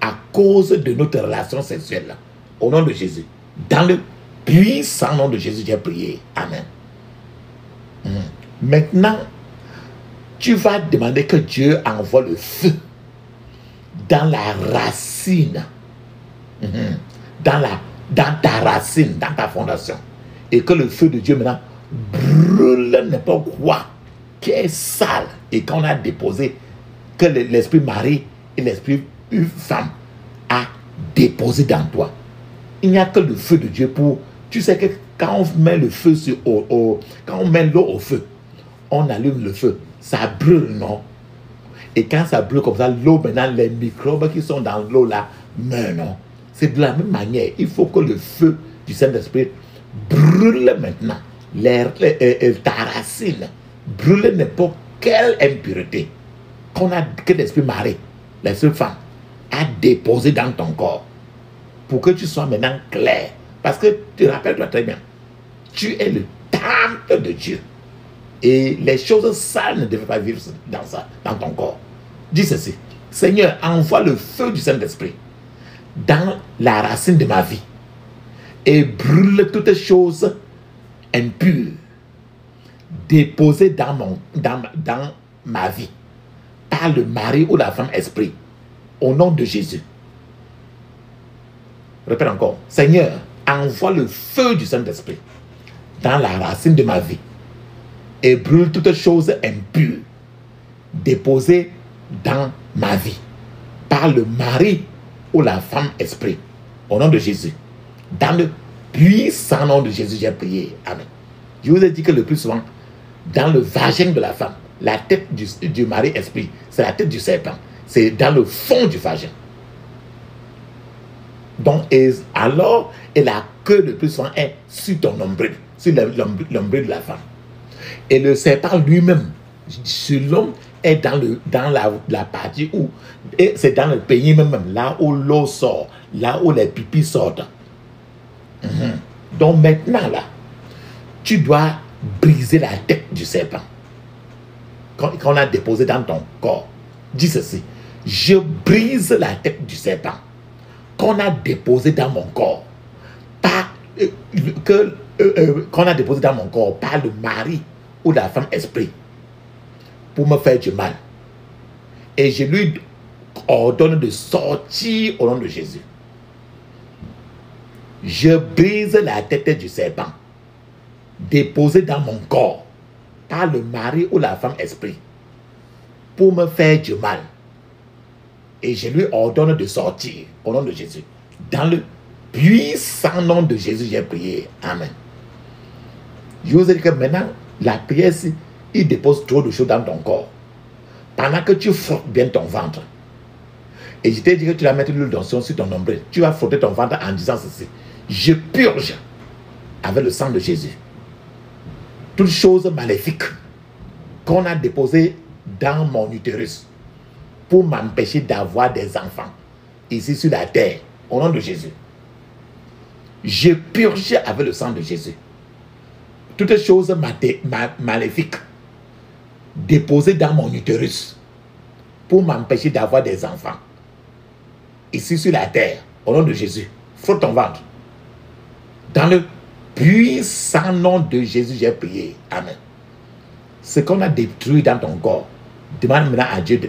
à cause de notre relation sexuelle. Au nom de Jésus, dans le puissant nom de Jésus, j'ai prié. Amen. Maintenant, tu vas demander que Dieu envoie le feu dans la racine, dans ta racine, dans ta fondation, et que le feu de Dieu maintenant brûle n'importe quoi qui est sale et qu'on a déposé, que l'esprit mari et l'esprit femme a déposé dans toi. Il n'y a que le feu de Dieu pour... Tu sais que quand on met le feu quand on met l'eau au feu, on allume le feu, ça brûle, non? Et quand ça brûle comme ça, l'eau, maintenant, les microbes qui sont dans l'eau là, meurent, non? C'est de la même manière. Il faut que le feu du Saint-Esprit brûle maintenant ta racine, brûle n'importe quelle impureté que l'esprit mari, l'esprit femme a déposé dans ton corps pour que tu sois maintenant clair. Parce que tu rappelles-toi très bien, tu es le temple de Dieu. Et les choses sales ne devaient pas vivre dans ton corps. Dis ceci, Seigneur, envoie le feu du Saint-Esprit dans la racine de ma vie et brûle toutes choses impures déposées dans ma vie par le mari ou la femme esprit, au nom de Jésus. Répète encore, Seigneur, envoie le feu du Saint-Esprit dans la racine de ma vie et brûle toutes choses impures déposées dans ma vie par le mari ou la femme esprit, au nom de Jésus. Dans le puissant nom de Jésus, j'ai prié. Amen. Je vous ai dit que le plus souvent, dans le vagin de la femme, la tête du mari esprit, c'est la tête du serpent. C'est dans le fond du vagin. Donc, alors, et la queue le plus souvent est sur ton nombril, sur l'ombril de la femme. Et le serpent lui-même, sur l'homme, est dans la partie où, c'est dans le pays même, là où l'eau sort, là où les pipis sortent. Donc maintenant, là, tu dois briser la tête du serpent qu'on a déposé dans ton corps. Dis ceci, je brise la tête du serpent qu'on a déposé dans mon corps, qu'on a déposé dans mon corps par le mari ou la femme esprit pour me faire du mal. Et je lui ordonne de sortir au nom de Jésus. Je brise la tête du serpent déposée dans mon corps par le mari ou la femme esprit pour me faire du mal. Et je lui ordonne de sortir au nom de Jésus. Dans le puissant nom de Jésus, j'ai prié. Amen. Je vous ai dit que maintenant, la prière, il dépose trop de choses dans ton corps. Pendant que tu frottes bien ton ventre. Et je t'ai dit que tu vas mettre l'huile d'onction sur ton nombril. Tu vas frotter ton ventre en disant ceci. Je purge avec le sang de Jésus toutes choses maléfiques qu'on a déposées dans mon utérus pour m'empêcher d'avoir des enfants ici sur la terre, au nom de Jésus. Je purge avec le sang de Jésus toutes choses maléfiques déposées dans mon utérus pour m'empêcher d'avoir des enfants ici sur la terre, au nom de Jésus. Frotte ton ventre. Dans le puissant nom de Jésus, j'ai prié. Amen. Ce qu'on a détruit dans ton corps, demande maintenant à Dieu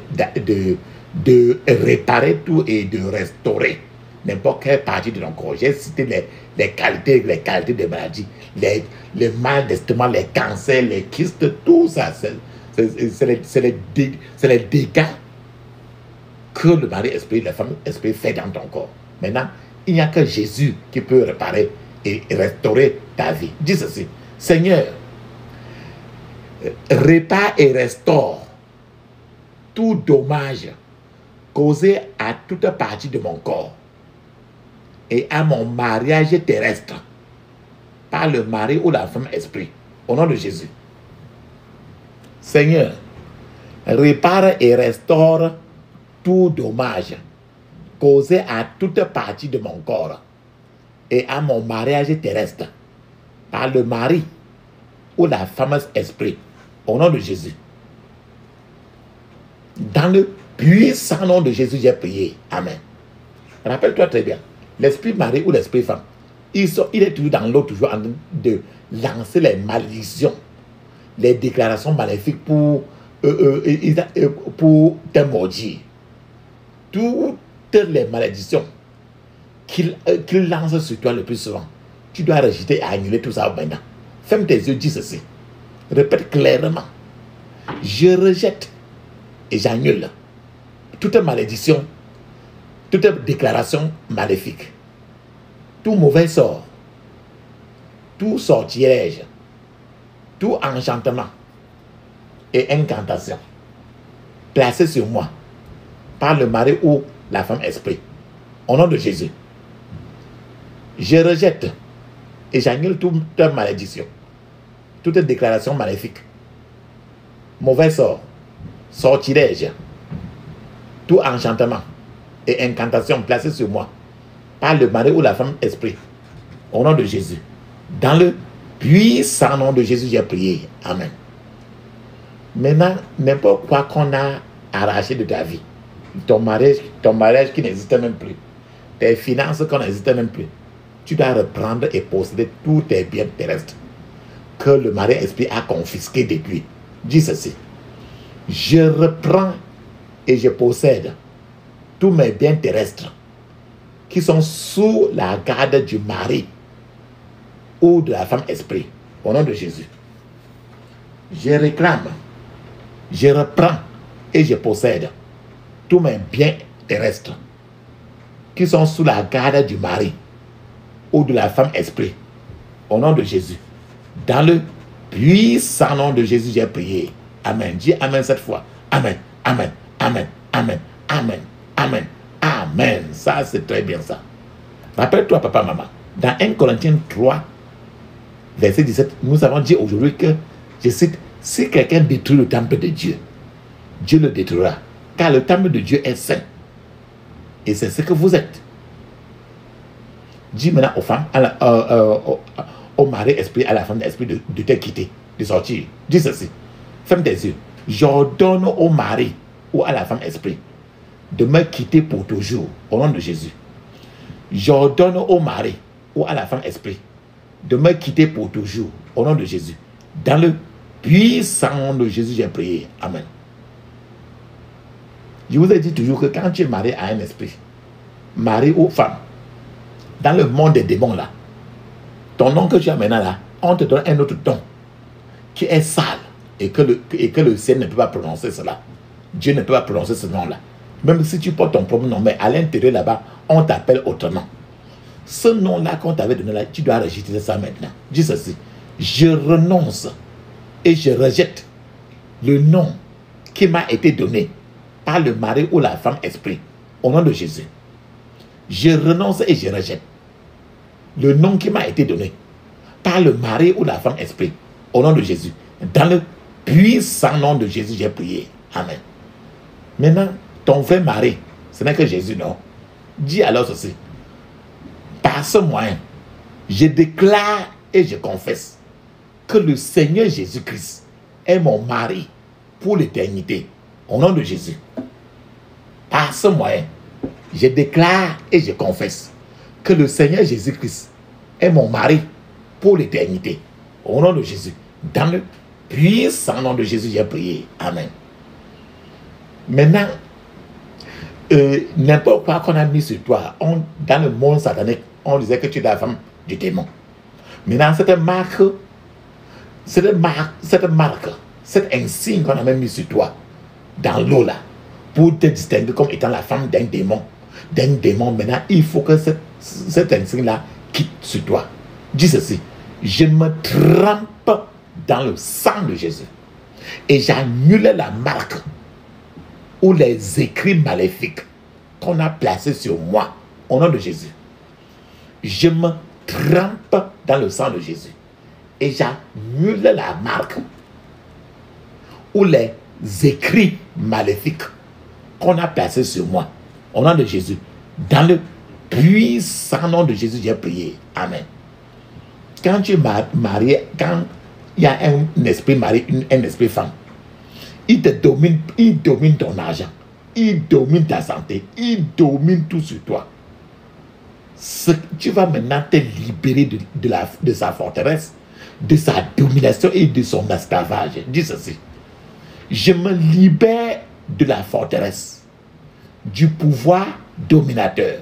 de réparer tout et de restaurer n'importe quelle partie de ton corps. J'ai cité les qualités des maladies, les mal d'estomac, les cancers, les kystes, tout ça. C'est les dégâts que le mari esprit, la femme esprit fait dans ton corps. Maintenant, il n'y a que Jésus qui peut réparer et restaurer ta vie. Dis ceci, Seigneur, répare et restaure tout dommage causé à toute partie de mon corps et à mon mariage terrestre par le mari ou la femme esprit, Au nom de Jésus. Seigneur, répare et restaure tout dommage causé à toute partie de mon corps et à mon mariage terrestre par le mari ou la femme esprit. Au nom de Jésus. Dans le puissant nom de Jésus, j'ai prié. Amen. Rappelle-toi très bien, l'esprit mari ou l'esprit femme, il est toujours dans l'eau, toujours en train de lancer les malédictions, les déclarations maléfiques pour te maudire. Toutes les malédictions qu'il lance sur toi le plus souvent, tu dois rejeter et annuler tout ça maintenant. Ferme tes yeux, dis ceci. Répète clairement. Je rejette et j'annule toute malédiction, toute déclaration maléfique, tout mauvais sort, tout sortilège, tout enchantement et incantation placé sur moi par le mari ou la femme esprit. Au nom de Jésus, je rejette et j'annule toute malédiction, toute déclaration maléfique, mauvais sort, sortilège, tout enchantement et incantation placé sur moi par le mari ou la femme esprit. Au nom de Jésus. Dans le puissant nom de Jésus, j'ai prié. Amen. Maintenant, n'importe quoi qu'on a arraché de ta vie, ton mariage qui n'existe même plus, tes finances qui n'existent même plus, tu dois reprendre et posséder tous tes biens terrestres que le mari esprit a confisqués depuis. Dis ceci. Je reprends et je possède tous mes biens terrestres qui sont sous la garde du mari ou de la femme esprit. Au nom de Jésus. Je réclame, je reprends et je possède tous mes biens terrestres qui sont sous la garde du mari ou de la femme esprit. Au nom de Jésus. Dans le puissant nom de Jésus, j'ai prié. Amen. Dis Amen cette fois. Amen. Amen. Amen. Amen. Amen. Amen. Amen. Ça, c'est très bien ça. Rappelle-toi, papa, maman. Dans 1 Corinthiens 3, verset 17, nous avons dit aujourd'hui que, je cite, si quelqu'un détruit le temple de Dieu, Dieu le détruira. Car le temple de Dieu est saint. Et c'est ce que vous êtes. Dis maintenant aux femmes, au mari esprit, à la femme esprit de te quitter, de sortir. Dis ceci. Ferme tes yeux. J'ordonne au mari ou à la femme esprit de me quitter pour toujours, au nom de Jésus. J'ordonne au mari ou à la femme esprit de me quitter pour toujours, au nom de Jésus. Dans le puissant nom de Jésus, j'ai prié. Amen. Je vous ai dit toujours que quand tu es marié à un esprit, mari ou femme, dans le monde des démons là, ton nom que tu as maintenant là, on te donne un autre don qui est sale et que le ciel ne peut pas prononcer cela. Dieu ne peut pas prononcer ce nom là. Même si tu portes ton propre nom, mais à l'intérieur là-bas, on t'appelle autrement. Ce nom-là qu'on t'avait donné là, tu dois rejeter ça maintenant. Dis ceci. Je renonce et je rejette le nom qui m'a été donné par le mari ou la femme esprit. Au nom de Jésus. Je renonce et je rejette le nom qui m'a été donné par le mari ou la femme esprit. Au nom de Jésus. Dans le puissant nom de Jésus, j'ai prié. Amen. Maintenant, ton vrai mari, ce n'est que Jésus, non? Dis alors ceci. Par ce moyen, je déclare et je confesse que le Seigneur Jésus-Christ est mon mari pour l'éternité. Au nom de Jésus. Par ce moyen, je déclare et je confesse que le Seigneur Jésus-Christ est mon mari pour l'éternité. Au nom de Jésus. Dans le puissant nom de Jésus, j'ai prié. Amen. Maintenant, n'importe quoi qu'on a mis sur toi, dans le monde satanique, on disait que tu es la femme du démon. Maintenant, cette insigne qu'on a même mis sur toi, dans l'eau là, pour te distinguer comme étant la femme d'un démon. Maintenant, il faut que cette insigne-là quitte sur toi. Dis ceci. Je me trempe dans le sang de Jésus. Et j'annule la marque ou les écrits maléfiques qu'on a placés sur moi. Au nom de Jésus. Je me trempe dans le sang de Jésus. et j'annule la marque ou les écrits maléfiques qu'on a placés sur moi. Au nom de Jésus. Dans le puissant nom de Jésus, j'ai prié. Amen. Quand tu es marié, quand il y a un esprit marié, un esprit femme, il domine ton argent, il domine ta santé, il domine tout sur toi. Tu vas maintenant te libérer de sa forteresse, de sa domination et de son esclavage. Dis ceci. Je me libère de la forteresse, du pouvoir dominateur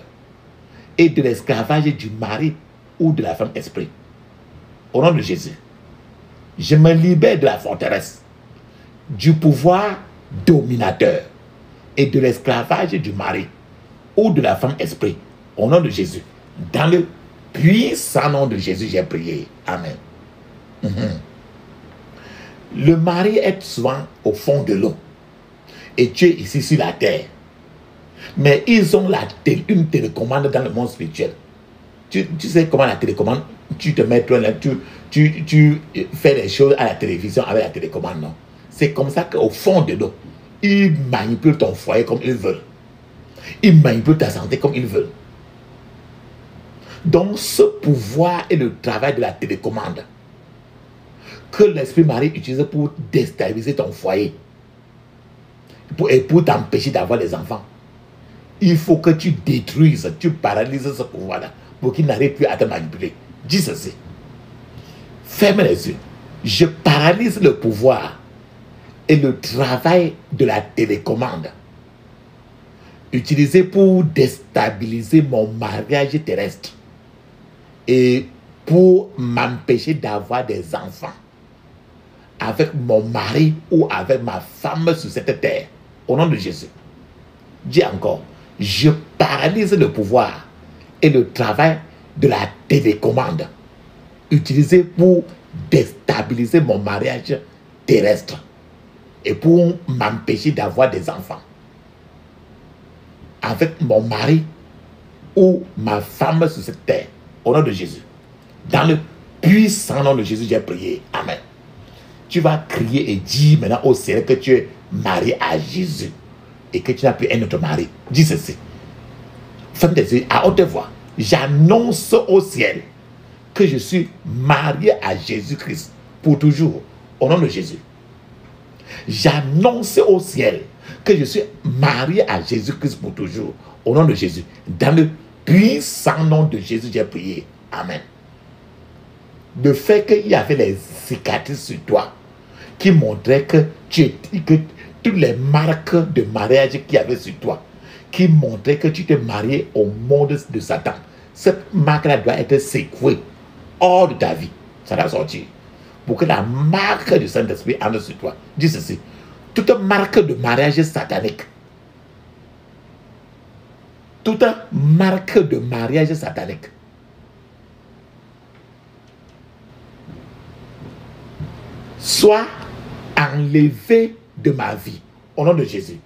et de l'esclavage du mari ou de la femme esprit. Au nom de Jésus, je me libère de la forteresse, du pouvoir dominateur et de l'esclavage du mari ou de la femme esprit. Au nom de Jésus, dans le puissant nom de Jésus, j'ai prié. Amen. Le mari est souvent au fond de l'eau et tu es ici sur la terre. Mais ils ont une télécommande dans le monde spirituel. Tu sais comment la télécommande, tu te mets là, tu fais des choses à la télévision avec la télécommande, non? C'est comme ça qu'au fond de l'eau, ils manipulent ton foyer comme ils veulent. Ils manipulent ta santé comme ils veulent. Donc ce pouvoir est le travail de la télécommande que l'esprit Marie utilise pour déstabiliser ton foyer et pour t'empêcher d'avoir des enfants. Il faut que tu détruises, tu paralyses ce pouvoir-là pour qu'il n'arrive plus à te manipuler. Dis ceci. Ferme les yeux. Je paralyse le pouvoir et le travail de la télécommande utilisé pour déstabiliser mon mariage terrestre et pour m'empêcher d'avoir des enfants avec mon mari ou avec ma femme sur cette terre. Au nom de Jésus. Dis encore. Je paralyse le pouvoir et le travail de la télécommande utilisé pour déstabiliser mon mariage terrestre et pour m'empêcher d'avoir des enfants avec mon mari ou ma femme sur cette terre. Au nom de Jésus. Dans le puissant nom de Jésus, j'ai prié. Amen. Tu vas crier et dire maintenant au Seigneur que tu es marié à Jésus et que tu n'as plus un autre mari. Dis ceci. Ferme tes yeux à haute voix. J'annonce au ciel que je suis marié à Jésus-Christ pour toujours. Au nom de Jésus. J'annonce au ciel que je suis marié à Jésus-Christ pour toujours. Au nom de Jésus. Dans le puissant nom de Jésus, j'ai prié. Amen. Le fait qu'il y avait les cicatrices sur toi qui montraient que toutes les marques de mariage qu'il y avait sur toi, qui montraient que tu t'es marié au monde de Satan, cette marque-là doit être secouée hors de ta vie. Ça doit sortir. Pour que la marque du Saint-Esprit entre sur toi. Dis ceci. Toute marque de mariage satanique, toute marque de mariage satanique, soit enlevée de ma vie, au nom de Jésus.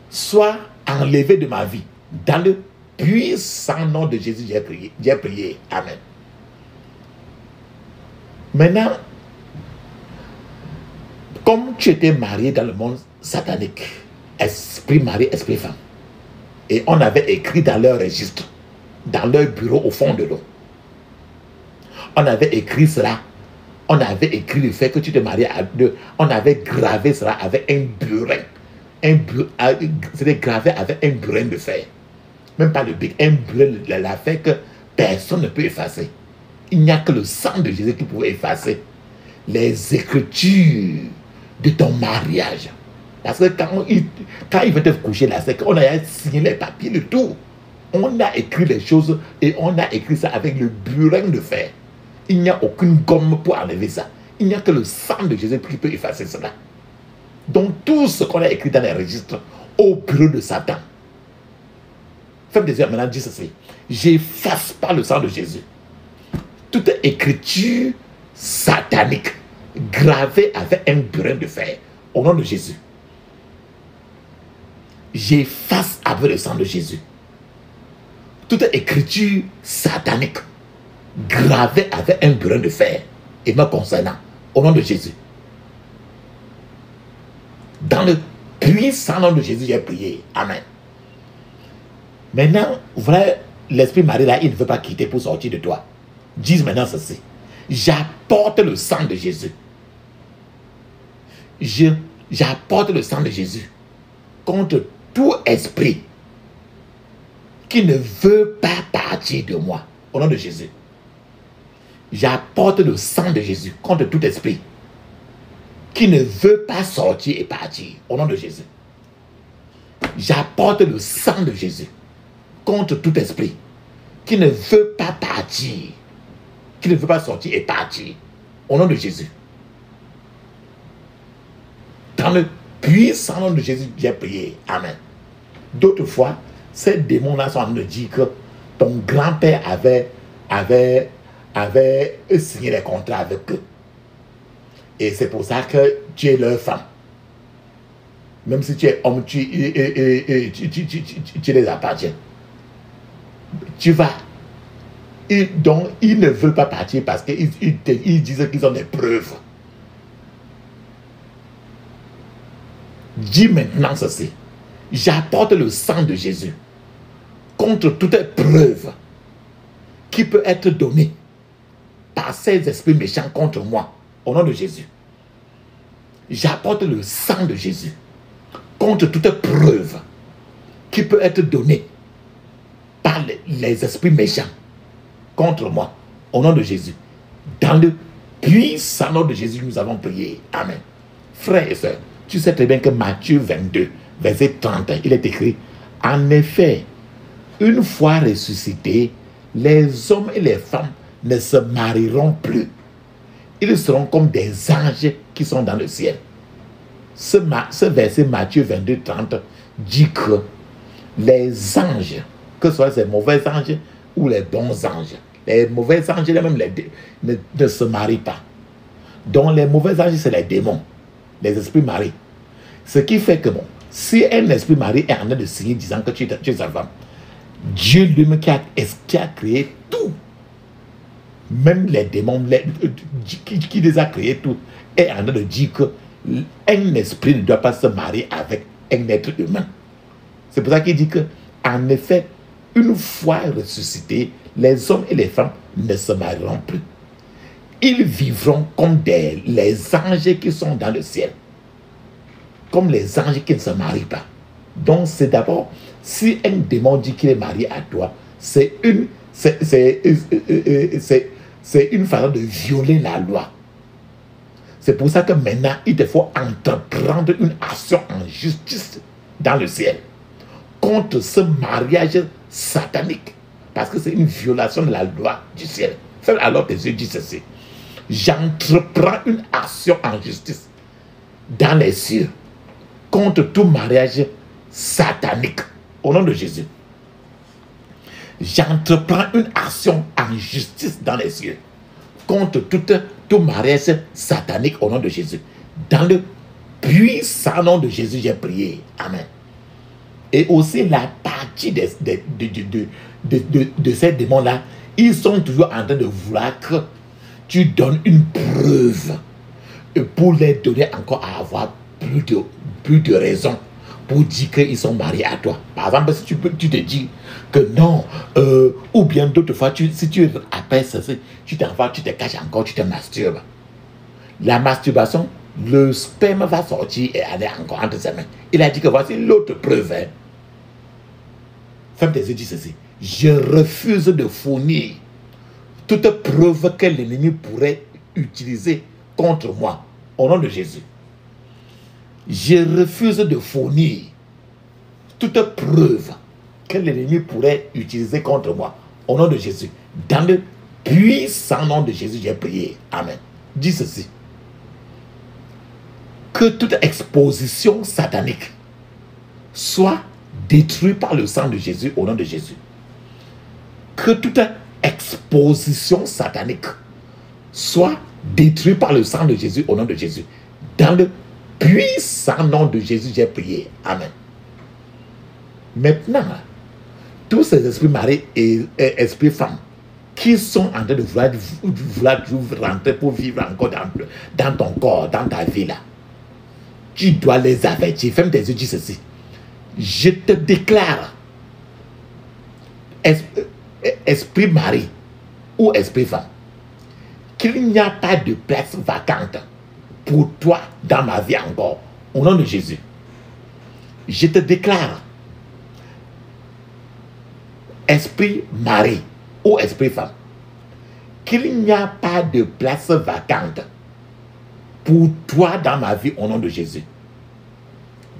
Soit enlevée de ma vie. Dans le puissant nom de Jésus, j'ai prié. J'ai prié. Amen. Maintenant, comme tu étais marié dans le monde satanique, esprit mari, esprit femme, et on avait écrit dans leur registre, dans leur bureau au fond de l'eau, on avait écrit cela. On avait écrit le fait que tu te mariais à deux. On avait gravé cela avec un burin. C'était gravé avec un burin de fer. Même pas le bic. Un burin de la fer que personne ne peut effacer. Il n'y a que le sang de Jésus qui pouvait effacer les écritures de ton mariage. Parce que quand il veut te coucher là, c'est qu'on a signé les papiers, le tout. On a écrit les choses et on a écrit ça avec le burin de fer. Il n'y a aucune gomme pour enlever ça. Il n'y a que le sang de Jésus qui peut effacer cela. Donc tout ce qu'on a écrit dans les registres au bureau de Satan. Faites des yeux maintenant, dis ceci. J'efface par le sang de Jésus toute écriture satanique gravée avec un burin de fer au nom de Jésus. J'efface avec le sang de Jésus toute écriture satanique gravés avec un grain de fer et me concernant, au nom de Jésus. Dans le puissant nom de Jésus, j'ai prié. Amen. Maintenant, voilà, l'esprit Marie là, il ne veut pas quitter pour sortir de toi. Dis maintenant ceci. J'apporte le sang de Jésus. J'apporte le sang de Jésus contre tout esprit qui ne veut pas partir de moi. Au nom de Jésus. J'apporte le sang de Jésus contre tout esprit qui ne veut pas sortir et partir. Au nom de Jésus. J'apporte le sang de Jésus contre tout esprit qui ne veut pas partir, qui ne veut pas sortir et partir. Au nom de Jésus. Dans le puissant nom de Jésus, j'ai prié. Amen. D'autres fois, ces démons-là sont en train de dire que ton grand-père avait signé les contrats avec eux. Et c'est pour ça que tu es leur femme. Même si tu es homme, tu les appartiens. Tu vas. Donc, ils ne veulent pas partir parce qu'ils disent qu'ils ont des preuves. Dis maintenant ceci. J'apporte le sang de Jésus contre toute preuve qui peut être donnée par ces esprits méchants contre moi, au nom de Jésus. J'apporte le sang de Jésus contre toute preuve qui peut être donnée par les esprits méchants contre moi, au nom de Jésus. Dans le puissant nom de Jésus, nous avons prié. Amen. Frères et sœurs, tu sais très bien que Matthieu 22, verset 31, il est écrit, en effet, une fois ressuscités, les hommes et les femmes ne se marieront plus. Ils seront comme des anges qui sont dans le ciel. Ce verset Matthieu 22, 30 dit que les anges, que ce soit ces mauvais anges ou les bons anges, les mauvais anges, même ne se marient pas. Donc les mauvais anges, c'est les démons, les esprits marient. Ce qui fait que, bon, si un esprit marié est en train de signer disant que tu es sa femme, Dieu lui-même qui a créé tout, même les démons qui les a créés tout, est en train de dire qu'un esprit ne doit pas se marier avec un être humain. C'est pour ça qu'il dit que, en effet, une fois ressuscités, les hommes et les femmes ne se marieront plus. Ils vivront comme les anges qui sont dans le ciel. Comme les anges qui ne se marient pas. Donc c'est d'abord, si un démon dit qu'il est marié à toi, c'est une façon de violer la loi. C'est pour ça que maintenant, il te faut entreprendre une action en justice dans le ciel contre ce mariage satanique. Parce que c'est une violation de la loi du ciel. Ferme alors tes yeux, dis ceci. J'entreprends une action en justice dans les cieux contre tout mariage satanique. Au nom de Jésus. J'entreprends une action en justice dans les cieux contre tout mariage satanique au nom de Jésus. Dans le puissant nom de Jésus, j'ai prié. Amen. Et aussi la partie de ces démons-là, ils sont toujours en train de vouloir que tu donnes une preuve pour les donner encore à avoir plus de raisons pour dire qu'ils sont mariés à toi. Par exemple, si tu te dis que non, ou bien d'autres fois, si tu appelles ceci, tu t'en vas, tu te caches encore, tu te masturbes. La masturbation, le sperme va sortir et aller encore entre ses mains. Il a dit que voici l'autre preuve. Hein. Ferme tes yeux, dis ceci. Je refuse de fournir toute preuve que l'ennemi pourrait utiliser contre moi. Au nom de Jésus. Je refuse de fournir toute preuve que l'ennemi pourrait utiliser contre moi. Au nom de Jésus. Dans le puissant nom de Jésus, j'ai prié. Amen. Dis ceci. Que toute exposition satanique soit détruite par le sang de Jésus au nom de Jésus. Que toute exposition satanique soit détruite par le sang de Jésus au nom de Jésus. Dans le puissant nom de Jésus, j'ai prié. Amen. Maintenant, tous ces esprits mariés et esprits femmes qui sont en train de vouloir rentrer pour vivre encore dans ton corps, dans ta vie là. Tu dois les avertir. Ferme tes yeux, dis ceci. Je te déclare, esprit mari ou esprit femme, qu'il n'y a pas de place vacante pour toi dans ma vie encore, au nom de Jésus. Je te déclare, esprit mari ou esprit femme, qu'il n'y a pas de place vacante pour toi dans ma vie au nom de Jésus.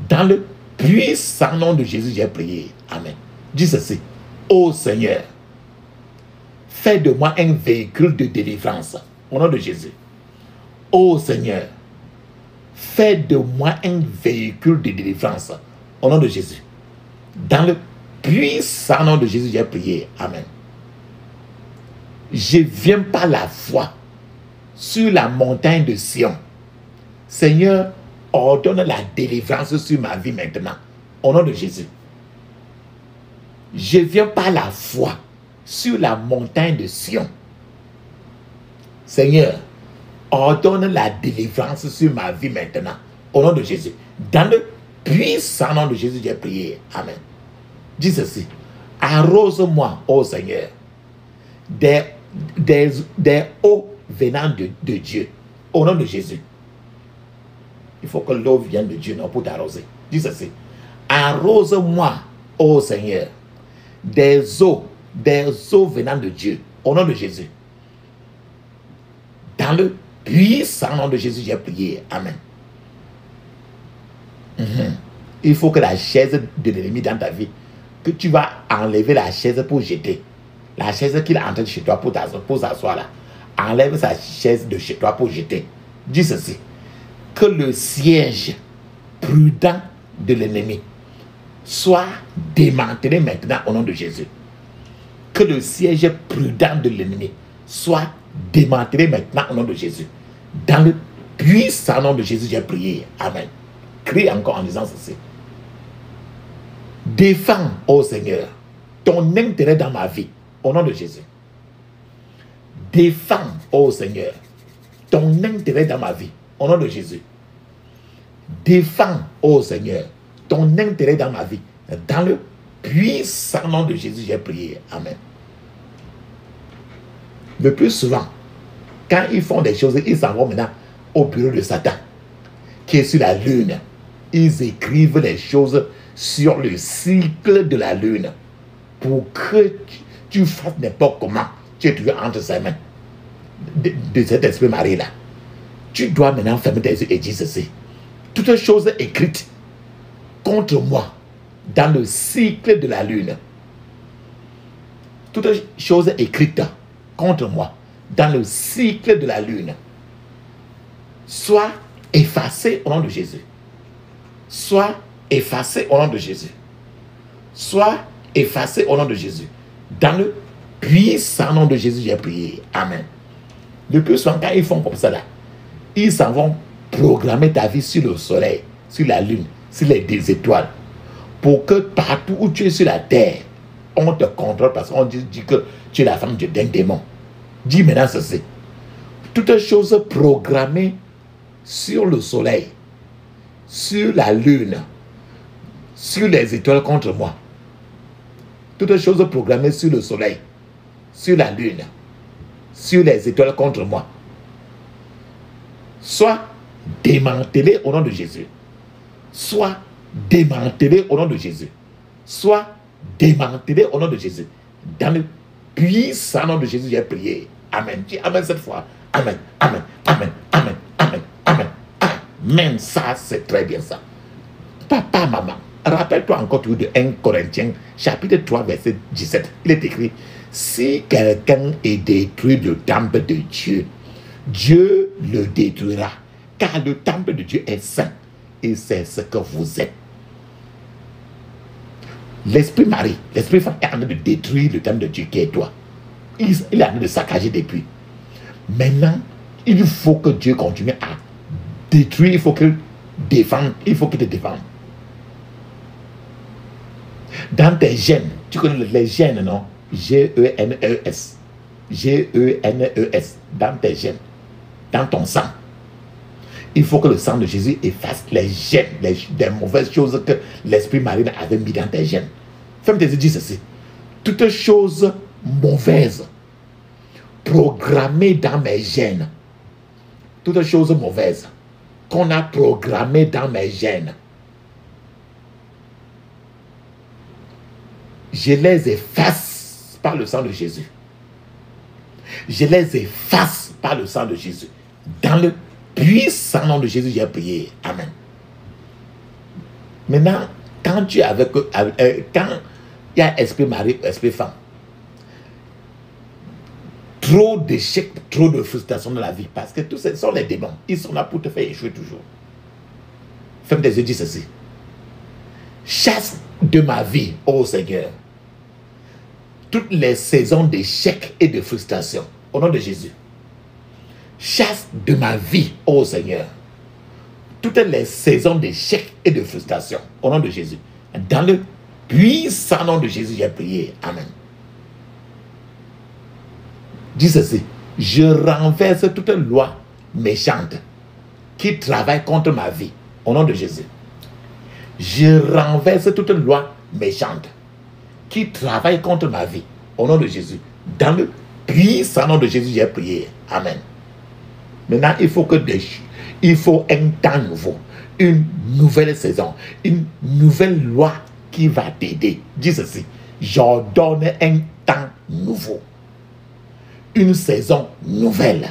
Dans le puissant nom de Jésus, j'ai prié. Amen. Dis ceci. Ô Seigneur, fais de moi un véhicule de délivrance au nom de Jésus. Ô Seigneur, fais de moi un véhicule de délivrance au nom de Jésus. Dans le puissant nom de Jésus, j'ai prié. Amen. Je viens par la foi sur la montagne de Sion. Seigneur, ordonne la délivrance sur ma vie maintenant. Au nom de Jésus. Je viens par la foi sur la montagne de Sion. Seigneur, ordonne la délivrance sur ma vie maintenant. Au nom de Jésus. Dans le puissant nom de Jésus, j'ai prié. Amen. Dis ceci. Arrose-moi, ô Seigneur, des eaux venant de Dieu. Au nom de Jésus. Il faut que l'eau vienne de Dieu, non, pour t'arroser. Dis ceci. Arrose-moi, ô Seigneur, des eaux venant de Dieu. Au nom de Jésus. Dans le puissant nom de Jésus, j'ai prié. Amen. Il faut que la chaise de l'ennemi dans ta vie, que tu vas enlever la chaise pour jeter. La chaise qu'il a en train de chez toi pour s'asseoir là. Enlève sa chaise de chez toi pour jeter. Dis ceci. Que le siège prudent de l'ennemi soit démantelé maintenant au nom de Jésus. Que le siège prudent de l'ennemi soit démantelé maintenant au nom de Jésus. Dans le puissant nom de Jésus, j'ai prié. Amen. Crie encore en disant ceci. Défends, ô Seigneur, ton intérêt dans ma vie, au nom de Jésus. Défends, ô Seigneur, ton intérêt dans ma vie, au nom de Jésus. Défends, ô Seigneur, ton intérêt dans ma vie. Dans le puissant nom de Jésus, j'ai prié. Amen. Le plus souvent, quand ils font des choses, ils s'en vont maintenant au bureau de Satan, qui est sur la lune. Ils écrivent les choses sur le cycle de la lune pour que tu fasses n'importe comment. Tu es toujours entre ses mains de cet esprit mari là. Tu dois maintenant fermer tes yeux et dire ceci. Toutes choses écrites contre moi dans le cycle de la lune, toutes choses écrites contre moi dans le cycle de la lune, soient effacées au nom de Jésus. Soient effacées au nom de Jésus. Soient effacées au nom de Jésus. Dans le puissant nom de Jésus, j'ai prié. Amen. Le plus souvent, quand ils font comme ça là, ils s'en vont programmer ta vie sur le soleil, sur la lune, sur les étoiles, pour que partout où tu es sur la terre, on te contrôle parce qu'on dit que tu es la femme d'un démon. Dis maintenant ceci. Toutes choses programmées sur le soleil, sur la lune, sur les étoiles contre moi. Toutes choses programmées sur le soleil, sur la lune, sur les étoiles contre moi, soit démantelées au nom de Jésus. Soit démantelées au nom de Jésus. Soit démantelées au nom de Jésus. Dans le puissant nom de Jésus, j'ai prié. Amen. Dis Amen cette fois. Amen. Amen. Amen. Amen. Amen. Amen. Amen. Ça, c'est très bien ça. Papa, maman, rappelle-toi encore tout de 1 Corinthiens, chapitre 3, verset 17. Il est écrit, si quelqu'un est détruit le temple de Dieu, Dieu le détruira, car le temple de Dieu est saint, et c'est ce que vous êtes. L'esprit mari, l'esprit femme est en train de détruire le temple de Dieu qui est toi. Il est en train de saccager depuis. Maintenant, il faut que Dieu continue à détruire, il faut qu'il défende, il faut qu'il te défende. Dans tes gènes, tu connais les gènes, non? G-E-N-E-S. G-E-N-E-S, dans tes gènes, dans ton sang. Il faut que le sang de Jésus efface les gènes, les mauvaises choses que l'Esprit marine avait mis dans tes gènes. Femme tes yeux, dis ceci. Toutes choses mauvaises programmées dans mes gènes, toutes choses mauvaises qu'on a programmées dans mes gènes, je les efface par le sang de Jésus. Je les efface par le sang de Jésus. Dans le puissant nom de Jésus, j'ai prié. Amen. Maintenant, quand tu es quand il y a esprit mari, esprit femme, trop d'échecs, trop de frustration dans la vie, parce que tous ces sont les démons. Ils sont là pour te faire échouer toujours. Ferme tes yeux, dis ceci. Chasse de ma vie, ô Seigneur, toutes les saisons d'échecs et de frustration, au nom de Jésus. Chasse de ma vie, ô Seigneur, toutes les saisons d'échecs et de frustration, au nom de Jésus. Dans le puissant nom de Jésus, j'ai prié. Amen. Dis ceci. Je renverse toute loi méchante qui travaille contre ma vie, au nom de Jésus. Je renverse toute loi méchante qui travaille contre ma vie, au nom de Jésus. Dans le puissant nom de Jésus, j'ai prié. Amen. Maintenant, il faut un temps nouveau, une nouvelle saison, une nouvelle loi qui va t'aider. Dis ceci. J'ordonne un temps nouveau, une saison nouvelle,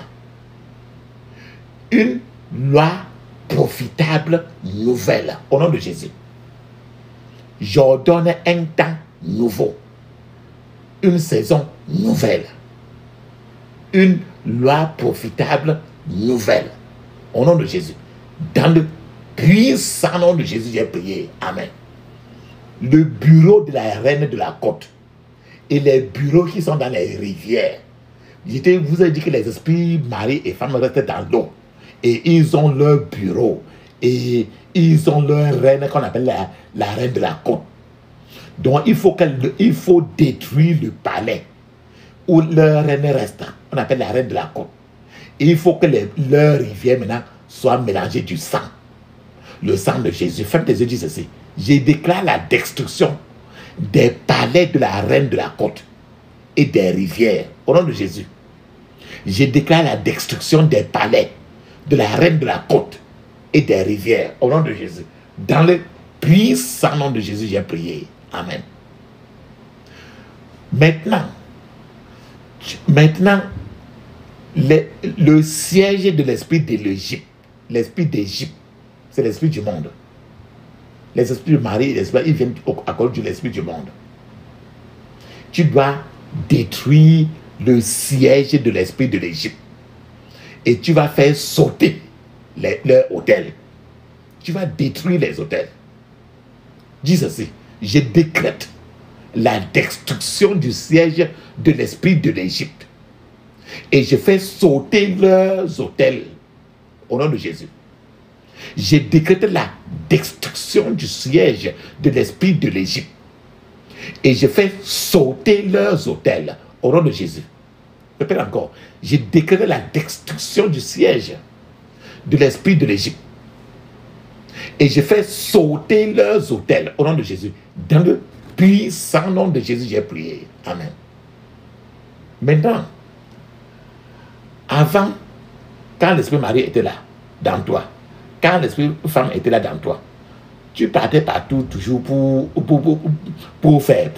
une loi profitable nouvelle, au nom de Jésus. J'ordonne un temps nouveau, une saison nouvelle, une loi profitable nouvelle, au nom de Jésus. Dans le puissant nom de Jésus, j'ai prié. Amen. Le bureau de la reine de la côte et les bureaux qui sont dans les rivières, je vous ai dit que les esprits mari et femme restent dans l'eau et ils ont leur bureau et ils ont leur reine qu'on appelle la reine de la côte. Donc il faut détruire le palais où leur reine reste. On appelle la reine de la côte. Et il faut que leurs rivières maintenant soient mélangées du sang. Le sang de Jésus. Ferme tes yeux, dis ceci. Je déclare la destruction des palais de la reine de la côte et des rivières. Au nom de Jésus. Je déclare la destruction des palais de la reine de la côte et des rivières. Au nom de Jésus. Dans le puissant nom de Jésus, j'ai prié. Amen. Maintenant, le siège de l'esprit de l'Égypte, l'esprit d'Égypte, c'est l'esprit du monde. Les esprits de Marie et l'esprit, ils viennent à cause de l'esprit du monde. Tu dois détruire le siège de l'esprit de l'Égypte. Et tu vas faire sauter leurs hôtels. Tu vas détruire les hôtels. Dis ceci. Je décrète la destruction du siège de l'esprit de l'Égypte. Et je fais sauter leurs hôtels. Au nom de Jésus. Je décrète la destruction du siège de l'esprit de l'Égypte. Et je fais sauter leurs hôtels. Au nom de Jésus. Répète encore. Je décrète la destruction du siège de l'esprit de l'Égypte. Et je fais sauter leurs hôtels. Au nom de Jésus. Dans le puissant nom de Jésus, j'ai prié. Amen. Maintenant, avant, quand l'esprit Marie était là, dans toi, quand l'esprit femme était là dans toi, tu partais partout toujours pour faire.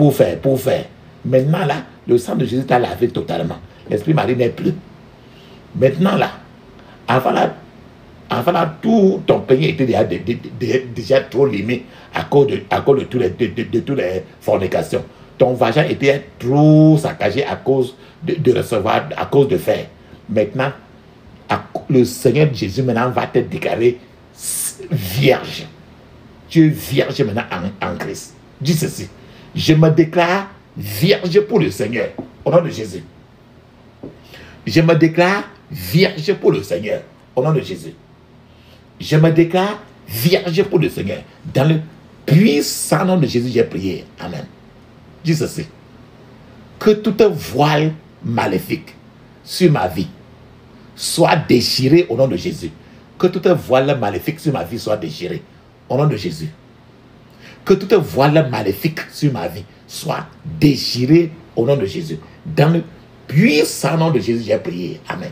Maintenant là, le sang de Jésus t'a lavé totalement. L'esprit Marie n'est plus. Maintenant là, avant là, tout ton pays était déjà trop limé à cause de toutes les fornications. Ton vagin était trop saccagé à cause de recevoir, à cause de faire. Maintenant, le Seigneur Jésus maintenant va te déclarer vierge. Tu es vierge maintenant en Christ. Dis ceci. Je me déclare vierge pour le Seigneur. Au nom de Jésus. Je me déclare vierge pour le Seigneur. Au nom de Jésus. Je me déclare vierge pour le Seigneur. Dans le puissant nom de Jésus, j'ai prié. Amen. Dis ceci. Que toute voile maléfique sur ma vie soit déchirée au nom de Jésus. Que toute voile maléfique sur ma vie soit déchirée au nom de Jésus. Que toute voile maléfique sur ma vie soit déchirée au nom de Jésus. Dans le puissant nom de Jésus, j'ai prié. Amen.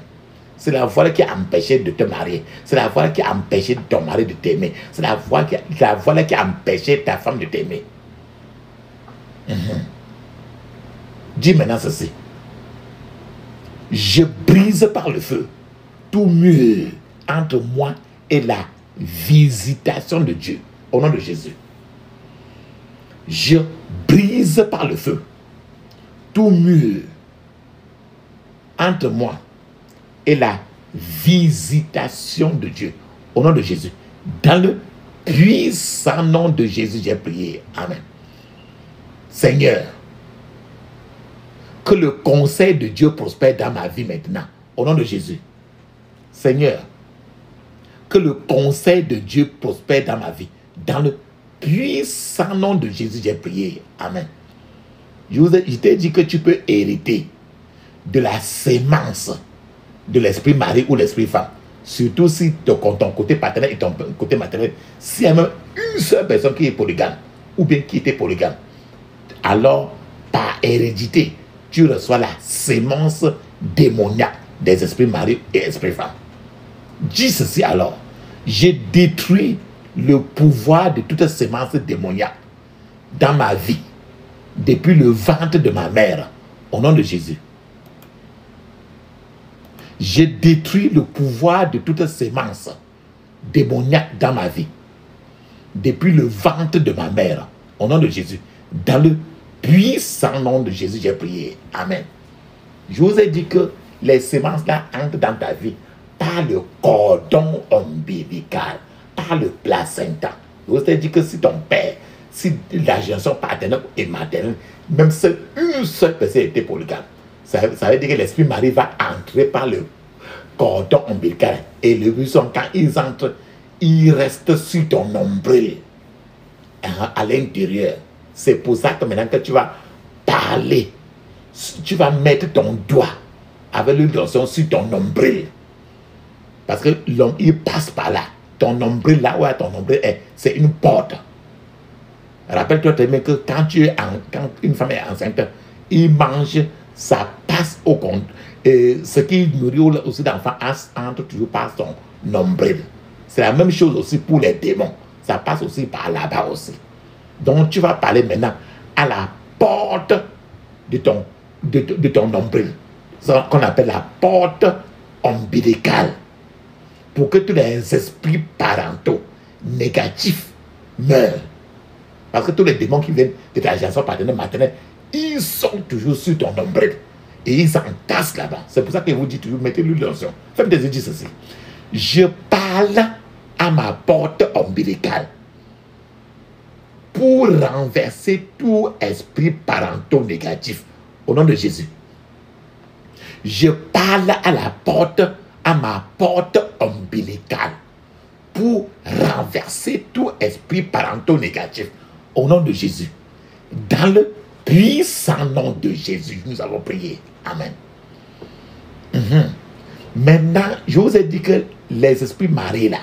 C'est la voile qui a empêché de te marier. C'est la voile qui a empêché ton mari de t'aimer. C'est la voile qui a empêché ta femme de t'aimer. Dis maintenant ceci. Je brise par le feu tout mur entre moi et la visitation de Dieu. Au nom de Jésus. Je brise par le feu tout mur entre moi et la visitation de Dieu. Au nom de Jésus. Dans le puissant nom de Jésus, j'ai prié. Amen. Seigneur, que le conseil de Dieu prospère dans ma vie maintenant. Au nom de Jésus. Seigneur, que le conseil de Dieu prospère dans ma vie. Dans le puissant nom de Jésus, j'ai prié. Amen. Je t'ai dit que tu peux hériter de la sémence de l'esprit mari ou l'esprit femme. Surtout si ton côté paternel et ton côté maternel, s'il y a même une seule personne qui est polygame, ou bien qui était polygame, alors par hérédité, tu reçois la sémence démoniaque des esprits mari et esprits femmes. Dis ceci alors, j'ai détruit le pouvoir de toute sémence démoniaque dans ma vie, depuis le ventre de ma mère, au nom de Jésus. J'ai détruit le pouvoir de toute sémence démoniaque dans ma vie, depuis le ventre de ma mère, au nom de Jésus. Dans le puissant nom de Jésus, j'ai prié. Amen. Je vous ai dit que les sémences là entrent dans ta vie par le cordon ombilical, par le placenta. Je vous ai dit que si ton père, si la jonction paternelle et maternelle, même seule une seule personne était polygame, ça veut dire que l'esprit mari va entrer par le cordon ombilical. Et le buisson, quand ils entrent, ils restent sur ton nombril, à l'intérieur. C'est pour ça que maintenant que tu vas parler, tu vas mettre ton doigt avec l'huile d'onction sur ton nombril. Parce que l'homme, il passe par là. Ton nombril, là où ton nombril est, c'est une porte. Rappelle-toi que quand une femme est enceinte, il mange, ça passe au compte. Et ce qui nourrit aussi l'enfant entre toujours par son nombril. C'est la même chose aussi pour les démons. Ça passe aussi par là-bas aussi. Donc tu vas parler maintenant à la porte de ton nombril. Ce qu'on appelle la porte ombilicale. Pour que tous les esprits parentaux négatifs meurent. Parce que tous les démons qui viennent de ta jonction paternelle, maternelle, ils sont toujours sur ton nombril. Et ils s'entassent là-bas. C'est pour ça que je vous dis toujours, mettez l'huile d'onction. Faites des yeux ceci. Je parle à ma porte ombilicale pour renverser tout esprit parentaux négatif. Au nom de Jésus. Je parle à ma porte ombilicale pour renverser tout esprit parentaux négatif. Au nom de Jésus. Dans le puissant nom de Jésus, nous avons prié. Amen. Maintenant, je vous ai dit que les esprits mariés là,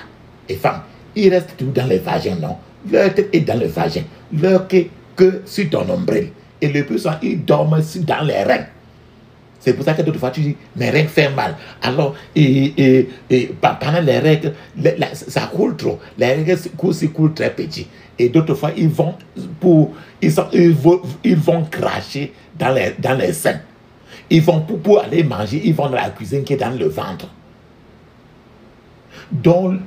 et femmes, ils restent toujours dans les vagins, non? Leur tête est dans le vagin. Leur queue que sur ton nombril. Et le plus souvent, ils dorment dans les reins. C'est pour ça que d'autres fois, tu dis, mes règles font mal. Alors, pendant les règles, ça coule trop. Les règles coulent très petit. Et d'autres fois, ils vont cracher dans les seins. Ils vont, pour aller manger, ils vont dans la cuisine qui est dans le ventre. Donc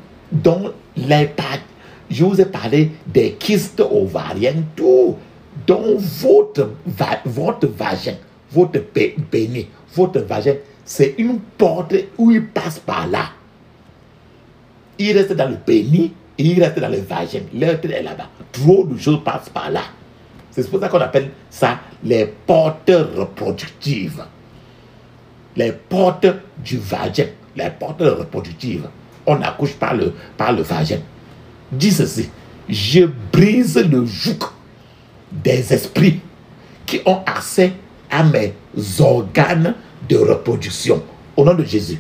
je vous ai parlé des kystes ovariennes, tout. Donc votre vagin, votre pénis, votre vagin, c'est une porte où il passe par là. Il reste dans le pénis et il reste dans le vagin. Leur tête est là-bas. Trop de choses passent par là. C'est pour ça qu'on appelle ça les portes reproductives. Les portes du vagin. Les portes reproductives. On accouche par le vagin. Dis ceci. Je brise le joug des esprits qui ont accès à mes organes de reproduction. Au nom de Jésus,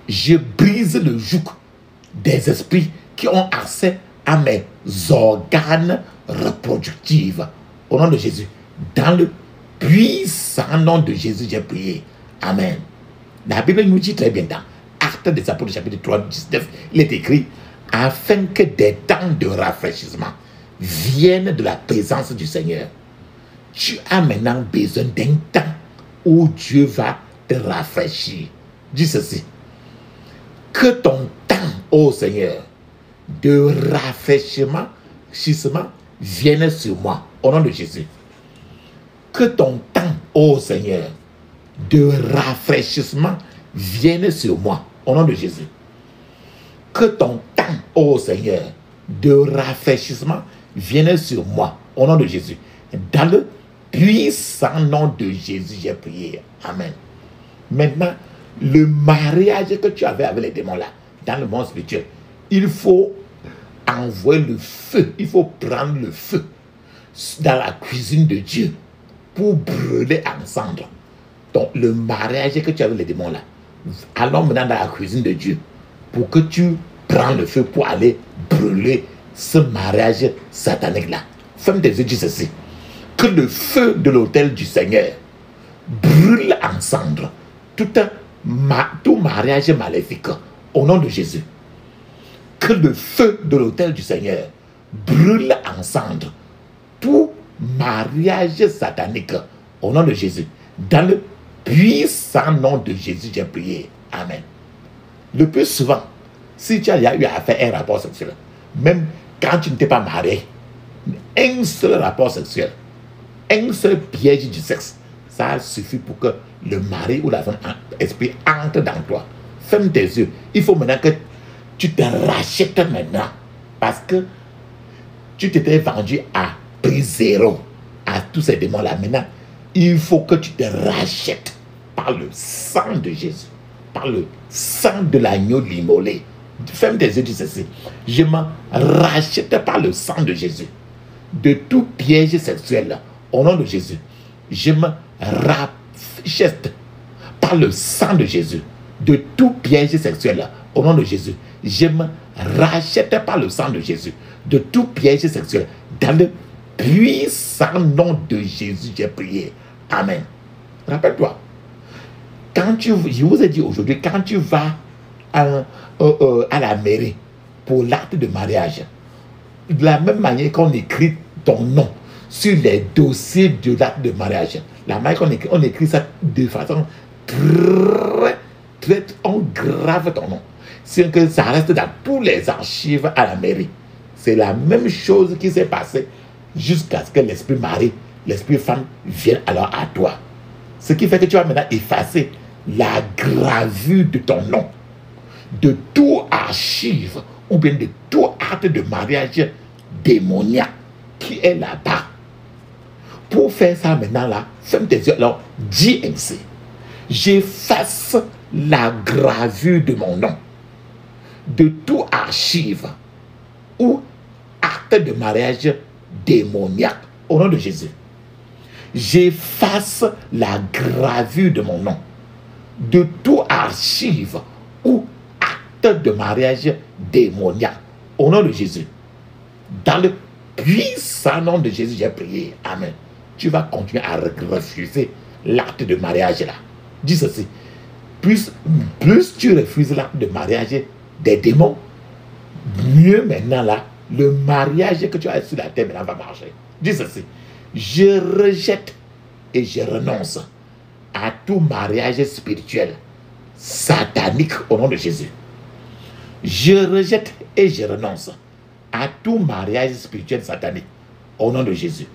je brise le joug des esprits qui ont accès à mes organes reproductifs. Au nom de Jésus, dans le puissant nom de Jésus, j'ai prié. Amen. La Bible nous dit très bien dans Actes des Apôtres, chapitre 3, 19, il est écrit, afin que des temps de rafraîchissement viennent de la présence du Seigneur. Tu as maintenant besoin d'un temps où Dieu va te rafraîchir. Dis ceci. Que ton temps, ô Seigneur, de rafraîchissement vienne sur moi, au nom de Jésus. Que ton temps, ô Seigneur, de rafraîchissement vienne sur moi, au nom de Jésus. Que ton temps, ô Seigneur, de rafraîchissement vienne sur moi, au nom de Jésus. Dans le puissant nom de Jésus, j'ai prié. Amen. Maintenant, le mariage que tu avais avec les démons là, dans le monde spirituel, il faut envoyer le feu, il faut prendre le feu dans la cuisine de Dieu pour brûler ensemble. Donc, le mariage que tu as avec les démons là, allons maintenant dans la cuisine de Dieu pour que tu prends le feu pour aller brûler ce mariage satanique là. Ferme tes yeux, dis ceci. Que le feu de l'autel du Seigneur brûle ensemble tout mariage maléfique au nom de Jésus. Que le feu de l'autel du Seigneur brûle ensemble tout mariage satanique au nom de Jésus. Dans le puissant nom de Jésus, j'ai prié. Amen. Le plus souvent, si tu as eu à faire un rapport sexuel, même quand tu ne t'es pas marié, un seul rapport sexuel, un seul piège du sexe, ça suffit pour que le mari ou la femme esprit entre dans toi. Ferme tes yeux. Il faut maintenant que tu te rachètes maintenant. Parce que tu t'étais vendu à prix zéro à tous ces démons-là. Maintenant, il faut que tu te rachètes par le sang de Jésus. Par le sang de l'agneau immolé. Ferme tes yeux, dis ceci. Je me rachète par le sang de Jésus de tout piège sexuel. Au nom de Jésus, je me rachète par le sang de Jésus de tout piège sexuel. Au nom de Jésus, je me rachète par le sang de Jésus de tout piège sexuel. Dans le puissant nom de Jésus, j'ai prié. Amen. Rappelle-toi, je vous ai dit aujourd'hui, quand tu vas à la mairie pour l'acte de mariage, de la même manière qu'on écrit ton nom sur les dossiers de l'acte de mariage, la manière on écrit ça de façon très, on grave ton nom. C'est que ça reste dans tous les archives à la mairie. C'est la même chose qui s'est passée jusqu'à ce que l'esprit mari, l'esprit femme vienne alors à toi. Ce qui fait que tu vas maintenant effacer la gravure de ton nom, de tout archive ou bien de tout acte de mariage démoniaque qui est là-bas. Pour faire ça maintenant là, ferme tes yeux, alors dis ainsi. J'efface la gravure de mon nom, de tout archive ou acte de mariage démoniaque au nom de Jésus. J'efface la gravure de mon nom, de tout archive ou acte de mariage démoniaque au nom de Jésus. Dans le puissant nom de Jésus, j'ai prié. Amen. Tu vas continuer à refuser l'acte de mariage là. Dis ceci. Plus tu refuses l'acte de mariage des démons, mieux maintenant là, le mariage que tu as sur la terre maintenant va marcher. Dis ceci. Je rejette et je renonce à tout mariage spirituel satanique au nom de Jésus. Je rejette et je renonce à tout mariage spirituel satanique au nom de Jésus.